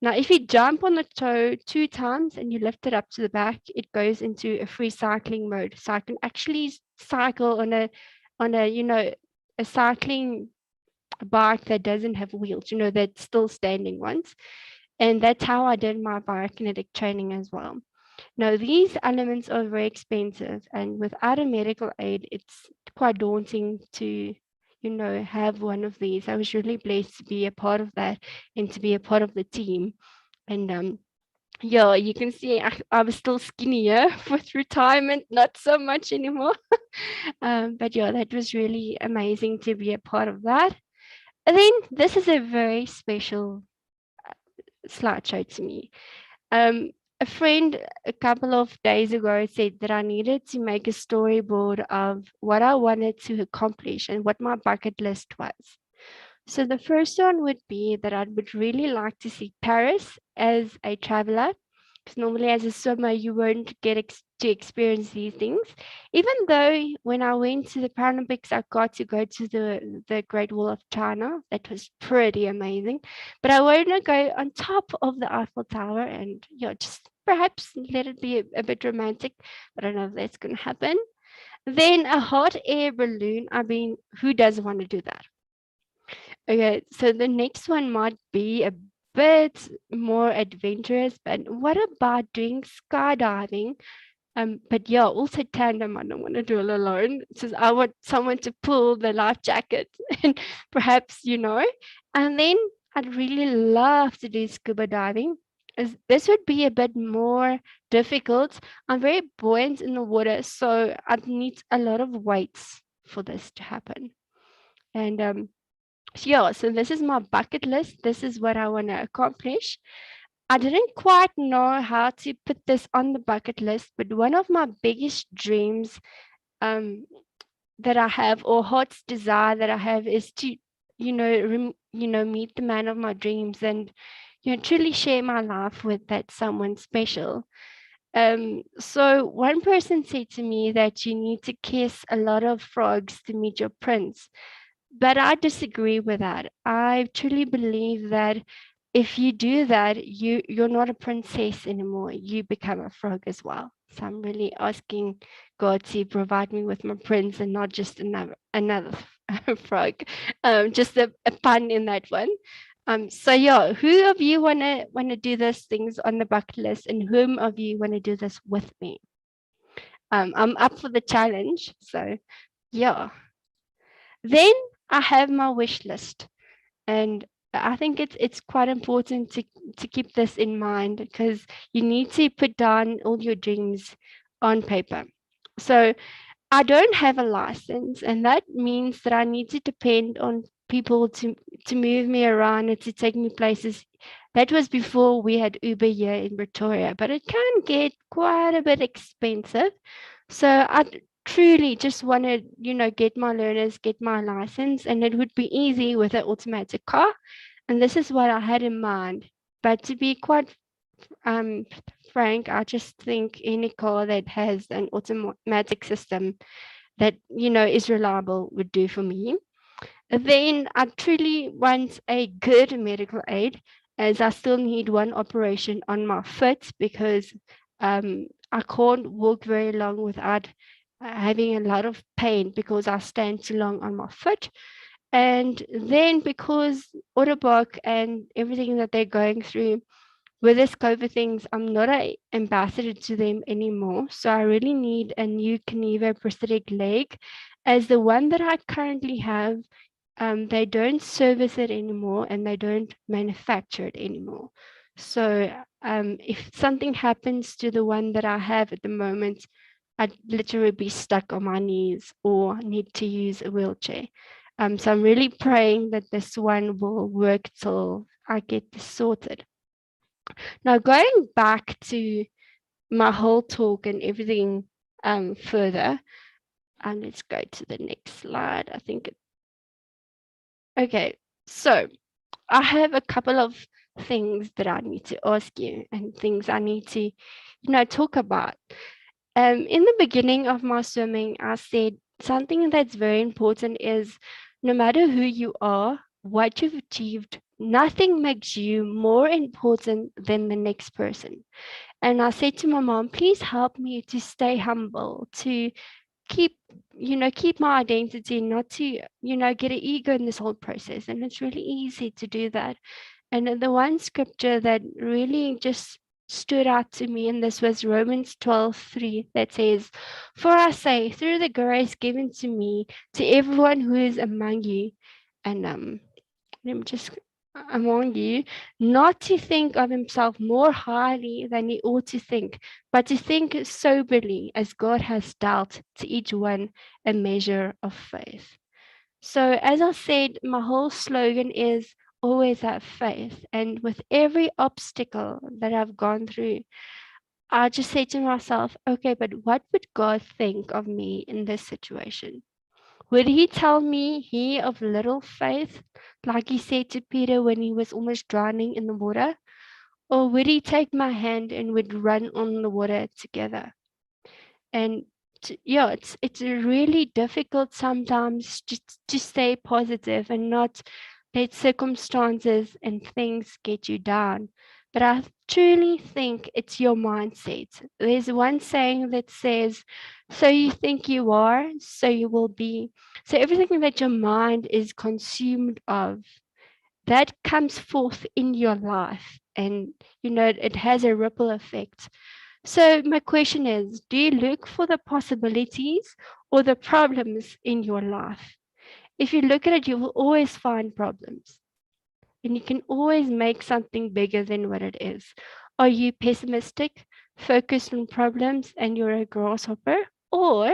Now, if you jump on the toe 2 times and you lift it up to the back, it goes into a free cycling mode. So I can actually cycle on a a cycling bike that doesn't have wheels, that's still standing ones. And that's how I did my biokinetic training as well. Now, these elements are very expensive, and without a medical aid, it's quite daunting to have one of these. I was really blessed to be a part of that and to be a part of the team. And yeah, you can see I was still skinnier with retirement, not so much anymore. But yeah, that was really amazing to be a part of that. And then this is a very special slideshow to me. A friend a couple of days ago said that I needed to make a storyboard of what I wanted to accomplish and what my bucket list was. So the first one would be that I would really like to see Paris as a traveler, because normally as a swimmer you won't get to experience these things. Even though when I went to the Paralympics, I got to go to the Great Wall of China. That was pretty amazing. But I want to go on top of the Eiffel Tower and just perhaps let it be a bit romantic. I don't know if that's going to happen. Then a hot air balloon. I mean, who doesn't want to do that? Okay, so the next one might be a bit more adventurous, but what about doing skydiving? But yeah, also tandem. I don't want to do it alone. It says I want someone to pull the life jacket and perhaps, and then I'd really love to do scuba diving. This would be a bit more difficult. I'm very buoyant in the water, so I'd need a lot of weights for this to happen. And yeah, so this is my bucket list. This is what I want to accomplish. I didn't quite know how to put this on the bucket list, but one of my biggest dreams that I have, or heart's desire that I have, is to, meet the man of my dreams and, truly share my life with that someone special. So one person said to me that you need to kiss a lot of frogs to meet your prince. But I disagree with that. I truly believe that if you do that, you're not a princess anymore. You become a frog as well. So I'm really asking God to provide me with my prince and not just another frog. Just a pun in that one. So yeah, who of you wanna do these things on the bucket list, and whom of you wanna do this with me? I'm up for the challenge. So yeah. Then I have my wish list, and I think it's quite important to keep this in mind, because you need to put down all your dreams on paper. So I don't have a license, and that means that I need to depend on people to move me around and to take me places. That was before we had Uber here in Pretoria, but it can get quite a bit expensive. So truly just want to, get my learners, get my license, and it would be easy with an automatic car. And this is what I had in mind. But to be quite um, frank, I just think any car that has an automatic system that, is reliable would do for me. Then I truly want a good medical aid, as I still need one operation on my foot, because I can't walk very long without having a lot of pain, because I stand too long on my foot. And then because Autobok and everything that they're going through with this COVID things, I'm not an ambassador to them anymore. So I really need a new Caneva prosthetic leg, as the one that I currently have, they don't service it anymore and they don't manufacture it anymore. So if something happens to the one that I have at the moment, I'd literally be stuck on my knees or need to use a wheelchair. So I'm really praying that this one will work till I get this sorted. Now, going back to my whole talk and everything further, and let's go to the next slide. I think. Okay, so I have a couple of things that I need to ask you and things I need to, talk about. In the beginning of my swimming, I said something that's very important is no matter who you are, what you've achieved, nothing makes you more important than the next person. And I said to my mom, please help me to stay humble, to keep keep my identity, not to get an ego in this whole process. And it's really easy to do that. And then the one scripture that really just stood out to me, and this was Romans 12:3, that says, for I say, through the grace given to me, to everyone who is among you, and let me just among you, not to think of himself more highly than he ought to think, but to think soberly, as God has dealt to each one a measure of faith. So, as I said, my whole slogan is always have faith. And with every obstacle that I've gone through, I just say to myself, okay, but what would God think of me in this situation? Would he tell me, he of little faith, like he said to Peter when he was almost drowning in the water? Or would he take my hand and would run on the water together? And yeah, it's really difficult sometimes to stay positive and not let circumstances and things get you down. But I truly think it's your mindset. There's one saying that says, so you think you are, so you will be. So everything that your mind is consumed of, that comes forth in your life. And, it has a ripple effect. So my question is, do you look for the possibilities or the problems in your life? If you look at it, you will always find problems. And you can always make something bigger than what it is. Are you pessimistic, focused on problems, and you're a grasshopper? Or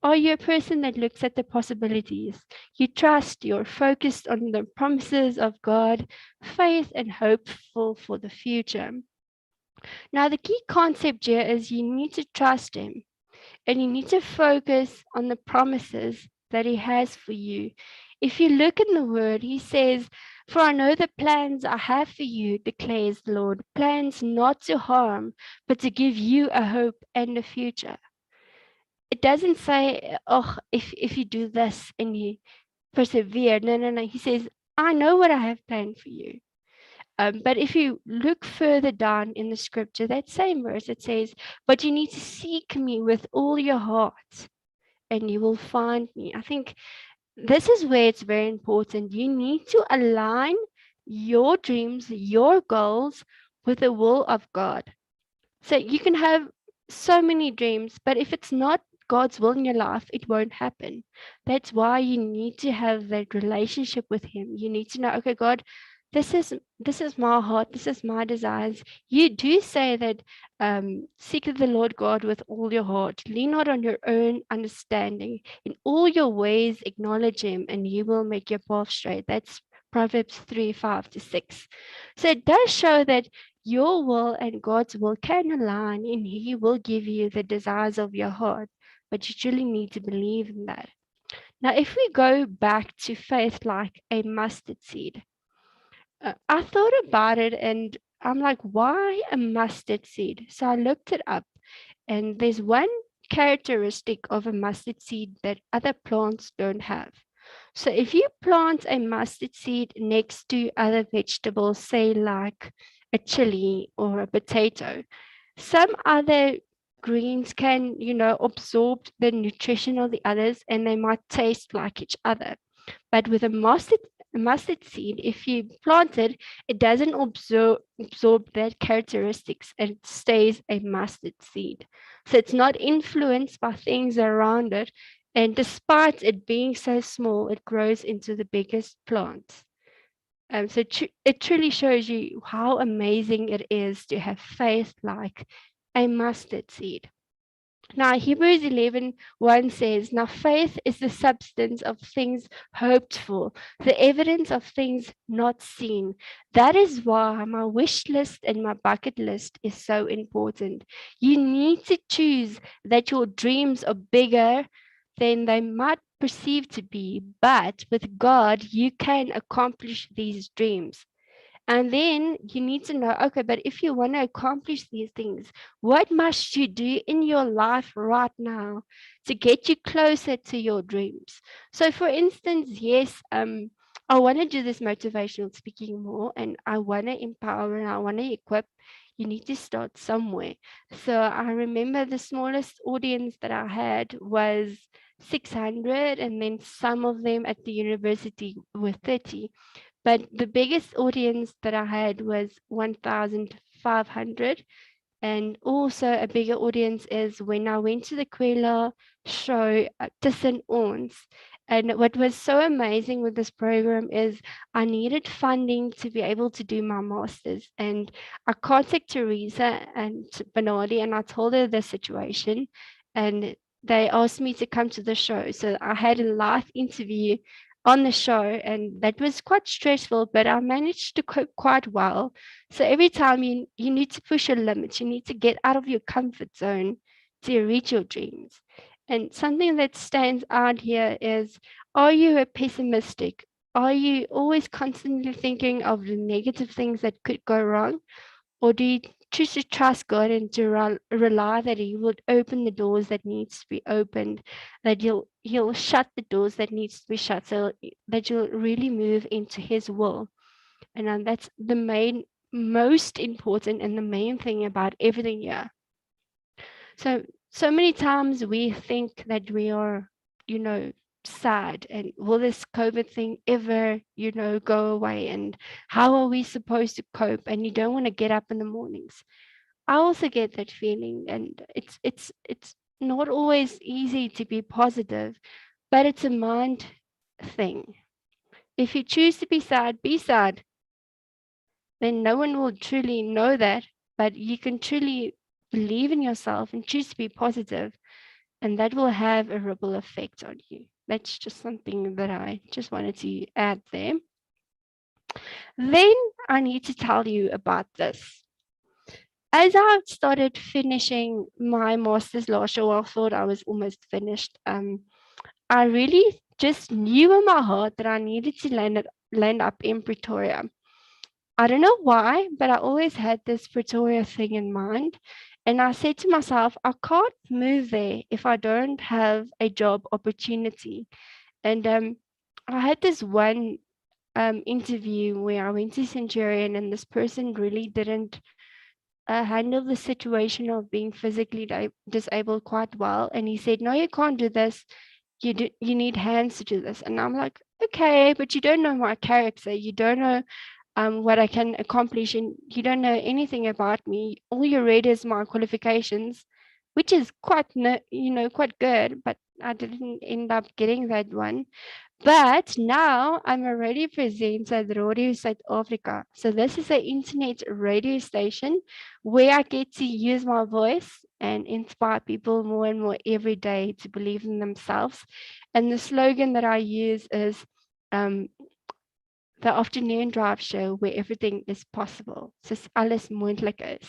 are you a person that looks at the possibilities? You trust, you're focused on the promises of God, faith, and hopeful for the future. Now, the key concept here is you need to trust Him and you need to focus on the promises that He has for you. If you look in the Word, He says, for I know the plans I have for you, declares the Lord, plans not to harm, but to give you a hope and a future. It doesn't say, oh, if you do this and you persevere. No, no, no. He says, I know what I have planned for you. But if you look further down in the scripture, that same verse, it says, but you need to seek me with all your heart and you will find me. I think this is where it's very important. You need to align your dreams, your goals with the will of God. So you can have so many dreams, but if it's not God's will in your life, it won't happen. That's why you need to have that relationship with Him. You need to know, okay, God, this is my heart, this is my desires. You do say that seek the Lord God with all your heart. Lean not on your own understanding. In all your ways acknowledge Him, and He will make your path straight. That's Proverbs 3:5-6. So it does show that your will and God's will can align, and He will give you the desires of your heart. But you truly need to believe in that. Now, if we go back to faith like a mustard seed, I thought about it and I'm like, why a mustard seed? So I looked it up, and there's one characteristic of a mustard seed that other plants don't have. So if you plant a mustard seed next to other vegetables, say like a chili or a potato, some other greens can, absorb the nutrition of the others and they might taste like each other. But with a mustard seed, if you plant it, it doesn't absorb that characteristics and it stays a mustard seed. So it's not influenced by things around it. And despite it being so small, it grows into the biggest plants. So it truly shows you how amazing it is to have faith like a mustard seed. Now, Hebrews 11:1 says, now faith is the substance of things hoped for, the evidence of things not seen. That is why my wish list and my bucket list is so important. You need to choose that your dreams are bigger than they might perceive to be, but with God, you can accomplish these dreams. And then you need to know, okay, but if you want to accomplish these things, what must you do in your life right now to get you closer to your dreams? So, for instance, yes, I want to do this motivational speaking more, and I want to empower and I want to equip. You need to start somewhere. So I remember the smallest audience that I had was 600, and then some of them at the university were 30. But the biggest audience that I had was 1,500. And also a bigger audience is when I went to the Quella show tussen ons. And what was so amazing with this program is I needed funding to be able to do my master's. And I contacted Teresa and Bernardi and I told her the situation. And they asked me to come to the show. So I had a live interview on the show, and that was quite stressful, but I managed to cope quite well. So every time you need to push your limits, you need to get out of your comfort zone to reach your dreams. And something that stands out here is, are you a pessimistic? Are you always constantly thinking of the negative things that could go wrong? Or do you choose to trust God and to rely that He will open the doors that needs to be opened, that He'll shut the doors that needs to be shut, so that you'll really move into His will? And that's the most important and the main thing about everything here. So many times we think that we are, sad, and will this COVID thing ever, go away? And how are we supposed to cope? And you don't want to get up in the mornings. I also get that feeling, and it's not always easy to be positive, but it's a mind thing. If you choose to be sad, then no one will truly know that, but you can truly believe in yourself and choose to be positive, and that will have a ripple effect on you. That's just something that I just wanted to add there. Then I need to tell you about this. As I started finishing my master's last year, I thought I was almost finished. I really just knew in my heart that I needed to land up in Pretoria. I don't know why, but I always had this Pretoria thing in mind. And I said to myself, I can't move there if I don't have a job opportunity. And I had this one interview where I went to Centurion, and this person really didn't handle the situation of being physically disabled quite well. And he said, no, you can't do this. You need hands to do this. And I'm like, okay, but you don't know my character. You don't know what I can accomplish, and you don't know anything about me. All you read is my qualifications, which is quite, quite good, but I didn't end up getting that one. But now I'm a radio presenter at Radio South Africa. So this is an internet radio station where I get to use my voice and inspire people more and more every day to believe in themselves. And the slogan that I use is um, the afternoon drive show where everything is possible. Soos alles moontlik is.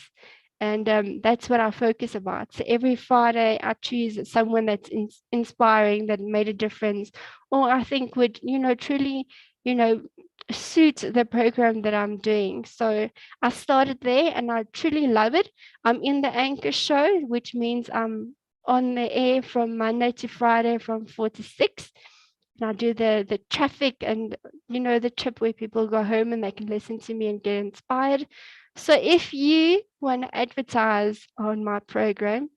And that's what I focus about. So every Friday, I choose someone that's inspiring, that made a difference, or I think would, truly, you know, suit the program that I'm doing. So I started there and I truly love it. I'm in the anchor show, which means I'm on the air from Monday to Friday from 4 to 6. And I do the traffic and, the trip where people go home and they can listen to me and get inspired. So if you want to advertise on my program,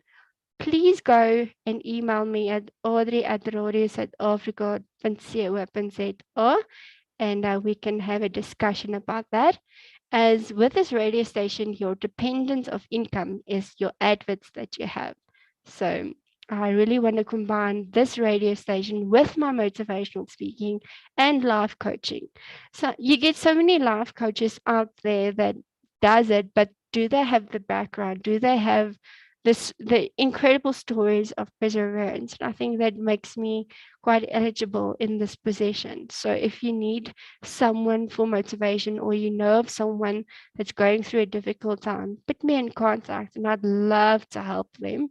please go and email me at audrey@radiosouthafrica.co.za, and we can have a discussion about that. As with this radio station, your dependence of income is your adverts that you have. So I really want to combine this radio station with my motivational speaking and life coaching. So you get so many life coaches out there that does it, but do they have the background? Do they have the incredible stories of perseverance? And I think that makes me quite eligible in this position. So if you need someone for motivation, or you know of someone that's going through a difficult time, put me in contact and I'd love to help them.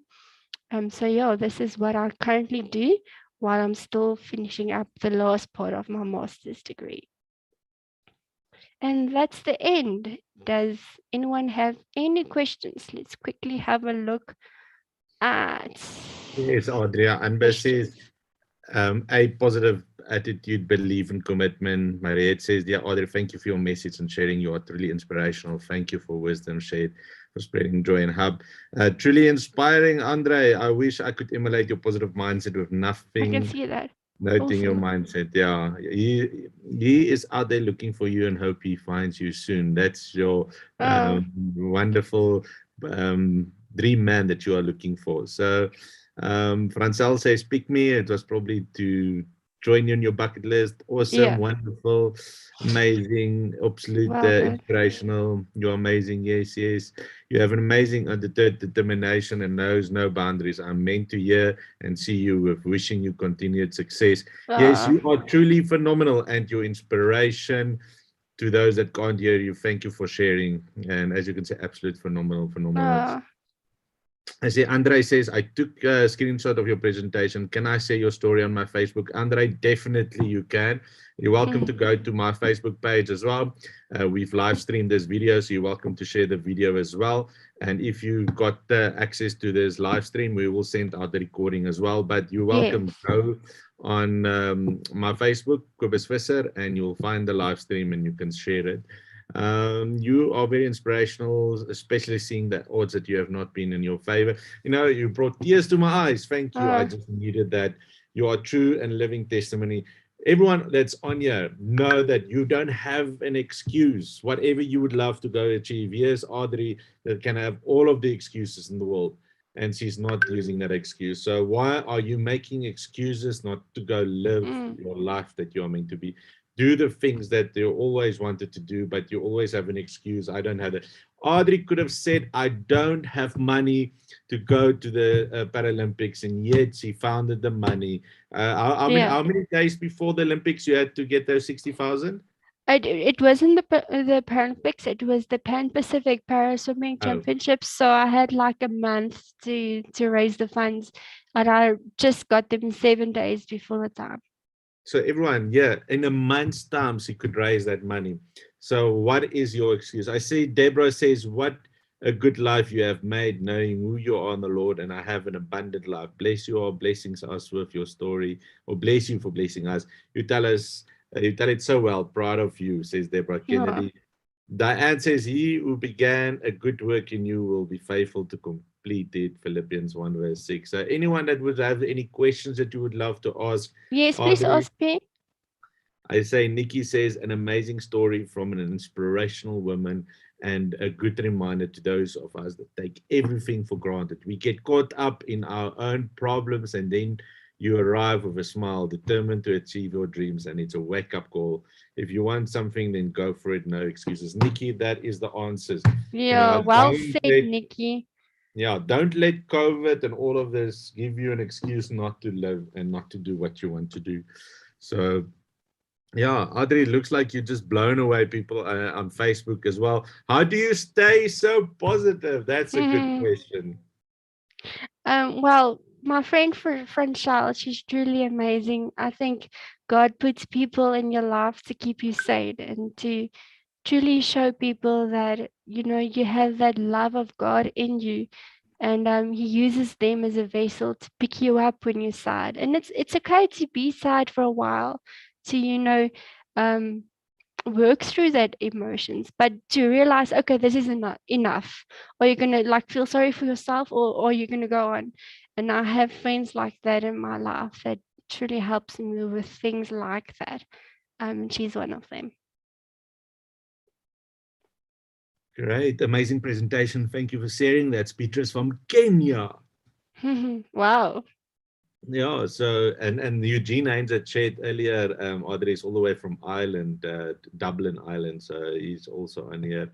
So yeah, this is what I currently do while I'm still finishing up the last part of my master's degree. And that's the end. Does anyone have any questions? Let's quickly have a look at. Yes, Adria. Anbe says, a positive attitude, belief, and commitment. Mariette says, dear Audrey, thank you for your message and sharing. You are truly inspirational. Thank you for wisdom shared, for spreading joy and hope. Truly inspiring, Andre. I wish I could emulate your positive mindset with nothing. I can see that. Noting your Awesome. mindset. Yeah, he is out there looking for you and hope he finds you soon. That's your wonderful dream man that you are looking for. So Francel says, pick me. It was probably to join you on your bucket list. Awesome, Yeah. wonderful, amazing, absolute, Well done. inspirational. You're amazing. Yes, yes. You have an amazing undeterred determination and knows no boundaries. I'm meant to hear and see you with wishing you continued success. Yes, you are truly phenomenal, and your inspiration to those that can't hear you. Thank you for sharing. And as you can see, absolute phenomenal. I see Andre says, I took a screenshot of your presentation. Can I share your story on my Facebook? Andre, definitely you can. You're welcome to go to my Facebook page as well. We've live streamed this video, so you're welcome to share the video as well. And if you've got access to this live stream, we will send out the recording as well. But you're welcome to go on my Facebook, Adri Visser, and you'll find the live stream and you can share it. You are very inspirational, especially seeing the odds that you have not been in your favor. You know, you brought tears to my eyes. Thank you. I just needed that. You are true and living testimony. Everyone that's on here, know that you don't have an excuse. Whatever you would love to go achieve. Here's Adri that can have all of the excuses in the world, and she's not using that excuse. So why are you making excuses not to go live your life that you are meant to be? Do the things that you always wanted to do, but you always have an excuse. I don't have that. Adri could have said, I don't have money to go to the Paralympics, and yet she founded the money. How many days before the Olympics you had to get those 60,000? It wasn't the Paralympics. It was the Pan Pacific Para Swimming Championships. So I had like a month to raise the funds, and I just got them 7 days before the time. So everyone, yeah, in a month's time, she could raise that money. So what is your excuse? I see Deborah says, what a good life you have made, knowing who you are in the Lord, and I have an abundant life. Bless you all, blessings us with your story, or bless you for blessing us. You tell us, you tell it so well, proud of you, says Deborah Kennedy. Diane says, he who began a good work in you will be faithful to complete it, Philippians 1:6. So anyone that would have any questions that you would love to ask? Yes, please ask me. I say, Nikki says, an amazing story from an inspirational woman, and a good reminder to those of us that take everything for granted. We get caught up in our own problems, and then you arrive with a smile, determined to achieve your dreams, and it's a wake-up call. If you want something, then go for it, no excuses. Nikki, that is the answers. Yeah, well Don't said, let, Nikki. don't let COVID and all of this give you an excuse not to live and not to do what you want to do. So yeah, Adri, it looks like you're just blown away people on Facebook as well. How do you stay so positive? That's a good question. Well, my friend Franchelle, she's truly amazing. I think God puts people in your life to keep you sane and to truly show people that you have that love of God in you, and He uses them as a vessel to pick you up when you're sad. And it's okay to be sad for a while, to um, work through that emotions, but to realize, okay, this is enough, or you're gonna like feel sorry for yourself, or you're gonna go on. And I have friends like that in my life that truly helps me with things like that. She's one of them. Great, amazing presentation. Thank you for sharing. That's Beatrice from Kenya. Wow. Yeah, so and Eugene Haynes had shared earlier, Audrey is all the way from Ireland, Dublin, Ireland, so he's also on here.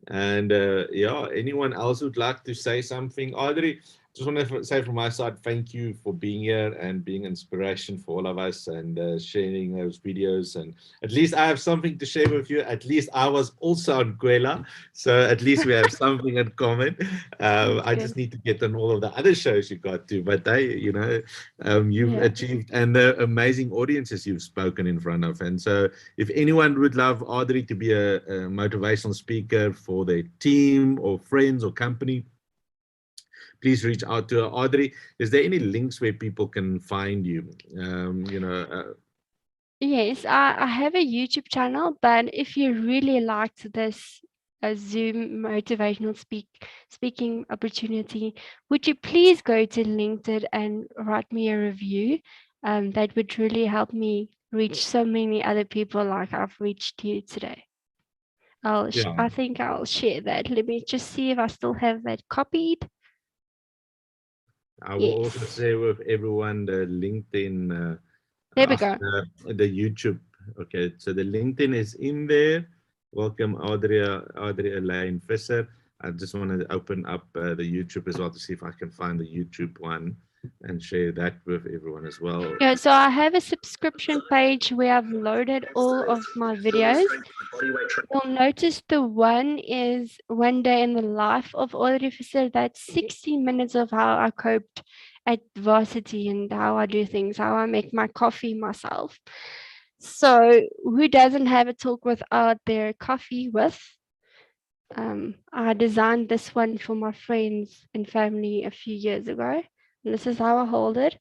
And yeah, anyone else would like to say something? Audrey, just want to say from my side, thank you for being here and being inspiration for all of us, and sharing those videos. And at least I have something to share with you. At least I was also on Kwela, so at least we have something in common. I just need to get on all of the other shows you got to, but they, you've achieved, and the amazing audiences you've spoken in front of. And so if anyone would love Audrey to be a motivational speaker for their team or friends or company, please reach out to her. Audrey, is there any links where people can find you? Yes, I have a YouTube channel, but if you really liked this Zoom motivational speaking opportunity, would you please go to LinkedIn and write me a review? That would really help me reach so many other people like I've reached you today. I think I'll share that. Let me just see if I still have that copied. I will also share with everyone the LinkedIn, there we go. the YouTube. Okay, so the LinkedIn is in there. Welcome, Adri Visser. I just want to open up the YouTube as well to see if I can find the YouTube one and share that with everyone as well. Yeah, so I have a subscription page where I've loaded all of my videos. You'll notice the one is One Day in the Life of Adri Visser. That's 60 minutes of how I coped at varsity and how I do things, how I make my coffee myself. So who doesn't have a talk without their coffee with? I designed this one for my friends and family a few years ago. And this is how I hold it.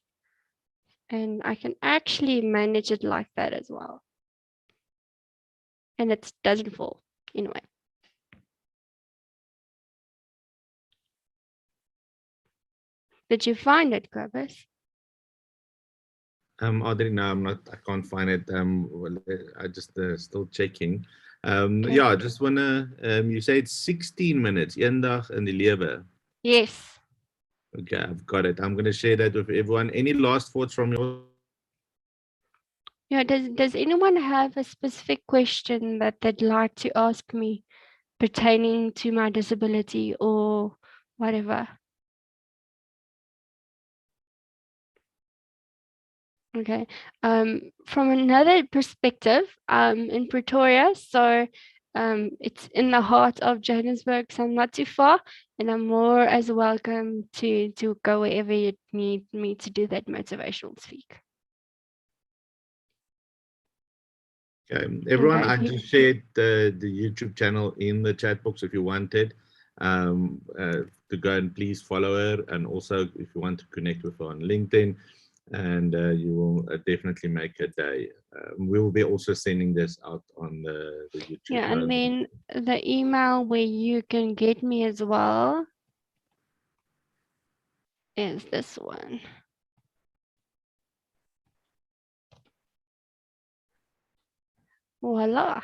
And I can actually manage it like that as well. And it doesn't fall anyway. Did you find it, Cobus? Audrey, no, I'm not. I can't find it. Well, I just still checking. Okay. Yeah, I just wanna. You say it's 16 minutes. Een dag in die lewe. Yes. Okay, I've got it. I'm gonna share that with everyone. Any last thoughts from your? Yeah. Does anyone have a specific question that they'd like to ask me pertaining to my disability or whatever? Okay. From another perspective, in Pretoria, so it's in the heart of Johannesburg, so I'm not too far, and I'm more as welcome to go wherever you need me to do that motivational speak. Okay, everyone, Okay. I just shared the YouTube channel in the chat box if you wanted to go and please follow her, and also if you want to connect with her on LinkedIn, and you will definitely make a day. We will be also sending this out on the YouTube. Yeah, and then the email where you can get me as well is this one. Voila.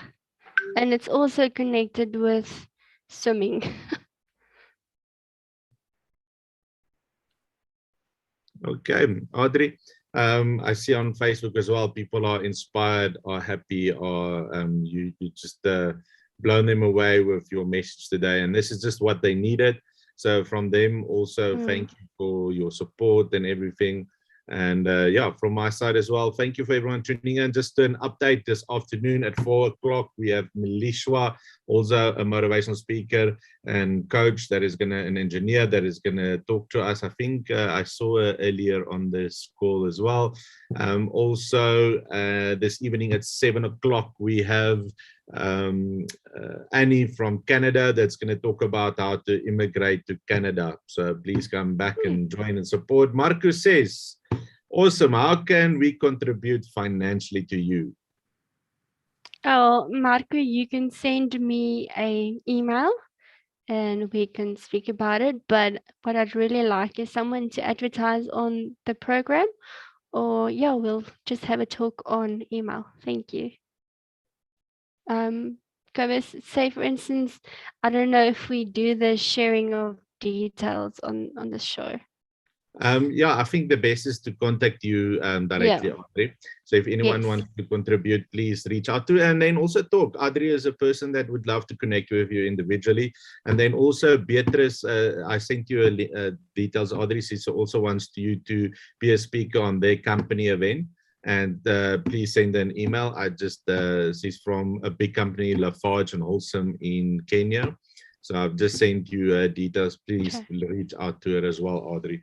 And it's also connected with swimming. Okay, Adri, I see on Facebook as well, people are inspired, are happy, or you just blown them away with your message today. And this is just what they needed. So from them also, thank you for your support and everything. And yeah, from my side as well, thank you for everyone tuning in. Just an update this afternoon at 4 o'clock, we have Melishwa, also a motivational speaker and coach that is gonna, an engineer that is gonna talk to us. I think I saw her earlier on this call as well. Also, this evening at 7 o'clock, we have Annie from Canada that's going to talk about how to immigrate to Canada. So please come back and join and support. Marcus says, awesome. How can we contribute financially to you? Oh, Marco, you can send me an email and we can speak about it. But what I'd really like is someone to advertise on the program, or yeah, we'll just have a talk on email. Thank you. Gomez, say for instance, I don't know if we do the sharing of details on the show. Yeah, I think the best is to contact you directly, Adri. So if anyone wants to contribute, please reach out to, and then also talk. Adri is a person that would love to connect with you individually. And then also Beatrice, I sent you details. Adri also wants you to be a speaker on their company event. And please send an email. I just, she's from a big company, Lafarge and Wholesome in Kenya. So I've just sent you details. Please reach out to her as well, Adri.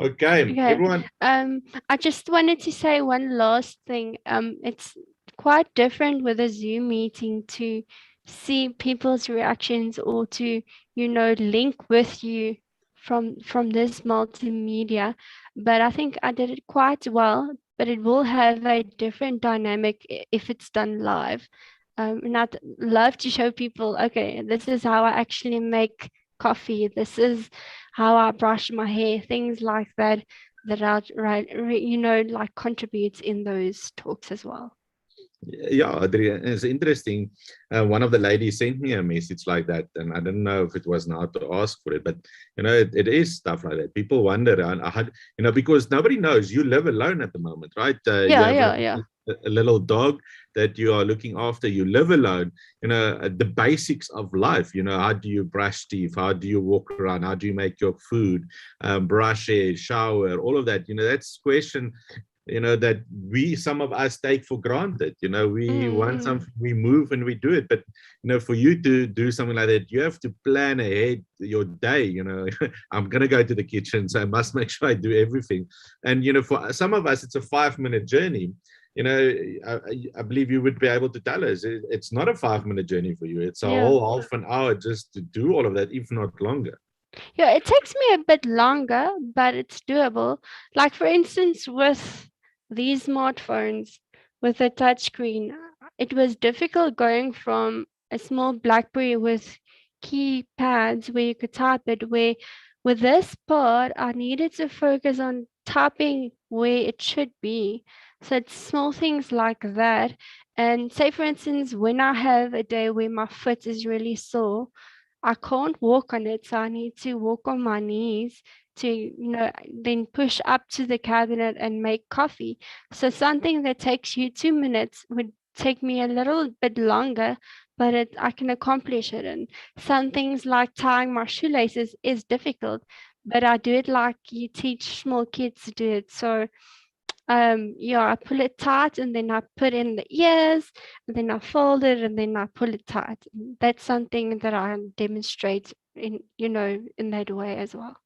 Okay, everyone. I just wanted to say one last thing. It's quite different with a Zoom meeting to see people's reactions or to, you know, link with you from this multimedia. But I think I did it quite well, but it will have a different dynamic if it's done live. And I'd love to show people, okay, this is how I actually make coffee. This is how I brush my hair, things like that, that you know, like contributes in those talks as well. Yeah, Adri, it's interesting. One of the ladies sent me a message like that, and I don't know if it was now to ask for it, but you know, it is stuff like that. People wonder, you know, because nobody knows. You live alone at the moment, right? You have a little dog that you are looking after. You live alone. You know, the basics of life. You know, how do you brush teeth? How do you walk around? How do you make your food? Brush hair, shower, all of that. You know, that's question, you know, that some of us take for granted. You know, we want something, we move and we do it. But, you know, for you to do something like that, you have to plan ahead your day. You know, I'm going to go to the kitchen, so I must make sure I do everything. And, you know, for some of us, it's a 5-minute journey. You know, I believe you would be able to tell us it's not a 5-minute journey for you. It's a whole half an hour just to do all of that, if not longer. Yeah, it takes me a bit longer, but it's doable. Like, for instance, with these smartphones with a touchscreen, it was difficult going from a small BlackBerry with keypads where you could type it, where with this part, I needed to focus on typing where it should be. So it's small things like that. And say, for instance, when I have a day where my foot is really sore, I can't walk on it, so I need to walk on my knees to, you know, then push up to the cabinet and make coffee. So something that takes you 2 minutes would take me a little bit longer, but I can accomplish it. And some things like tying my shoelaces is difficult, but I do it like you teach small kids to do it. So yeah, I pull it tight and then I put in the ears and then I fold it and then I pull it tight. That's something that I demonstrate in, you know, in that way as well.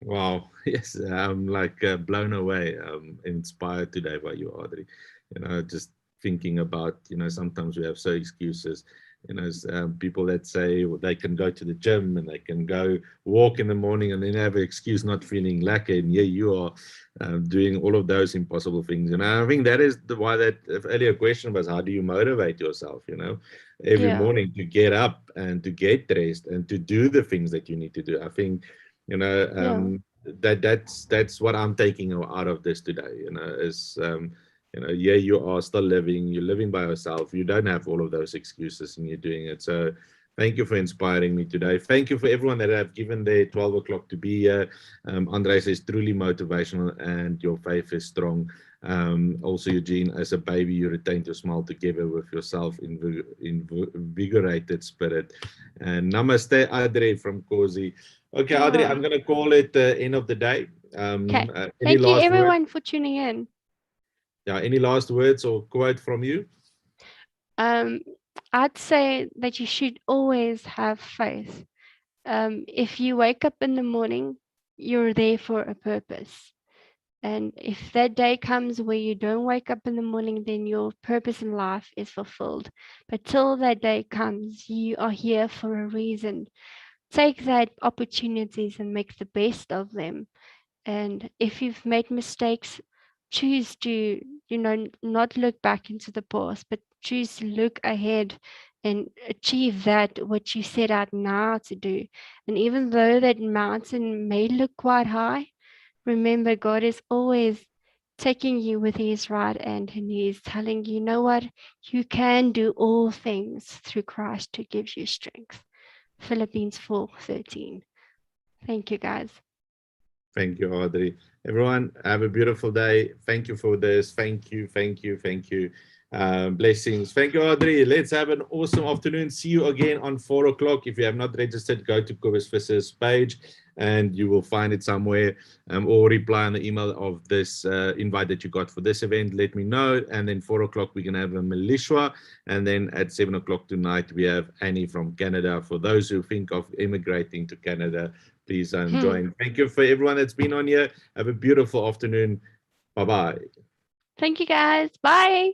Wow. Yes, I'm like blown away, inspired today by you, Adri. You know, just thinking about, you know, sometimes we have so excuses. You know, people that say they can go to the gym and they can go walk in the morning and then have an excuse not feeling lucky. And yeah, you are doing all of those impossible things. And I think that is why that earlier question was, how do you motivate yourself, you know, every morning to get up and to get dressed and to do the things that you need to do. I think, you know, that's what I'm taking out of this today, you know, is you know, yeah, you are still living, you're living by yourself, you don't have all of those excuses and you're doing it. So Thank you for inspiring me today. Thank you for everyone that have given their 12 o'clock to be here. Andre says, truly motivational and your faith is strong. Also, Eugene, as a baby, you retained your smile together with yourself, invigorated spirit. And namaste, Adri from Kosi. Okay, Adri, I'm going to call it the end of the day. Okay. Any Thank you, last everyone, words? for tuning in. Yeah, any last words or quote from you? I'd say that you should always have faith. If you wake up in the morning, you're there for a purpose. And if that day comes where you don't wake up in the morning, then your purpose in life is fulfilled. But till that day comes, you are here for a reason. Take that opportunities and make the best of them. And if you've made mistakes, choose to, not look back into the past, but choose to look ahead and achieve that what you set out now to do. And even though that mountain may look quite high, remember God is always taking you with his right hand, and he is telling you, you know what, you can do all things through Christ who gives you strength. Philippians 4:13. Thank you, guys. Thank you, Audrey. Everyone, have a beautiful day. Thank you for this. Thank you, thank you, thank you. Blessings. Thank you, Audrey. Let's have an awesome afternoon. See you again on 4 o'clock. If you have not registered, go to Adri Visser's page and you will find it somewhere, or reply on the email of this invite that you got for this event. Let me know. And then 4 o'clock, we're going to have a Melissa. And then at 7 o'clock tonight, we have Annie from Canada. For those who think of immigrating to Canada, please join. Thank you for everyone that's been on here. Have a beautiful afternoon. Bye-bye. Thank you, guys. Bye.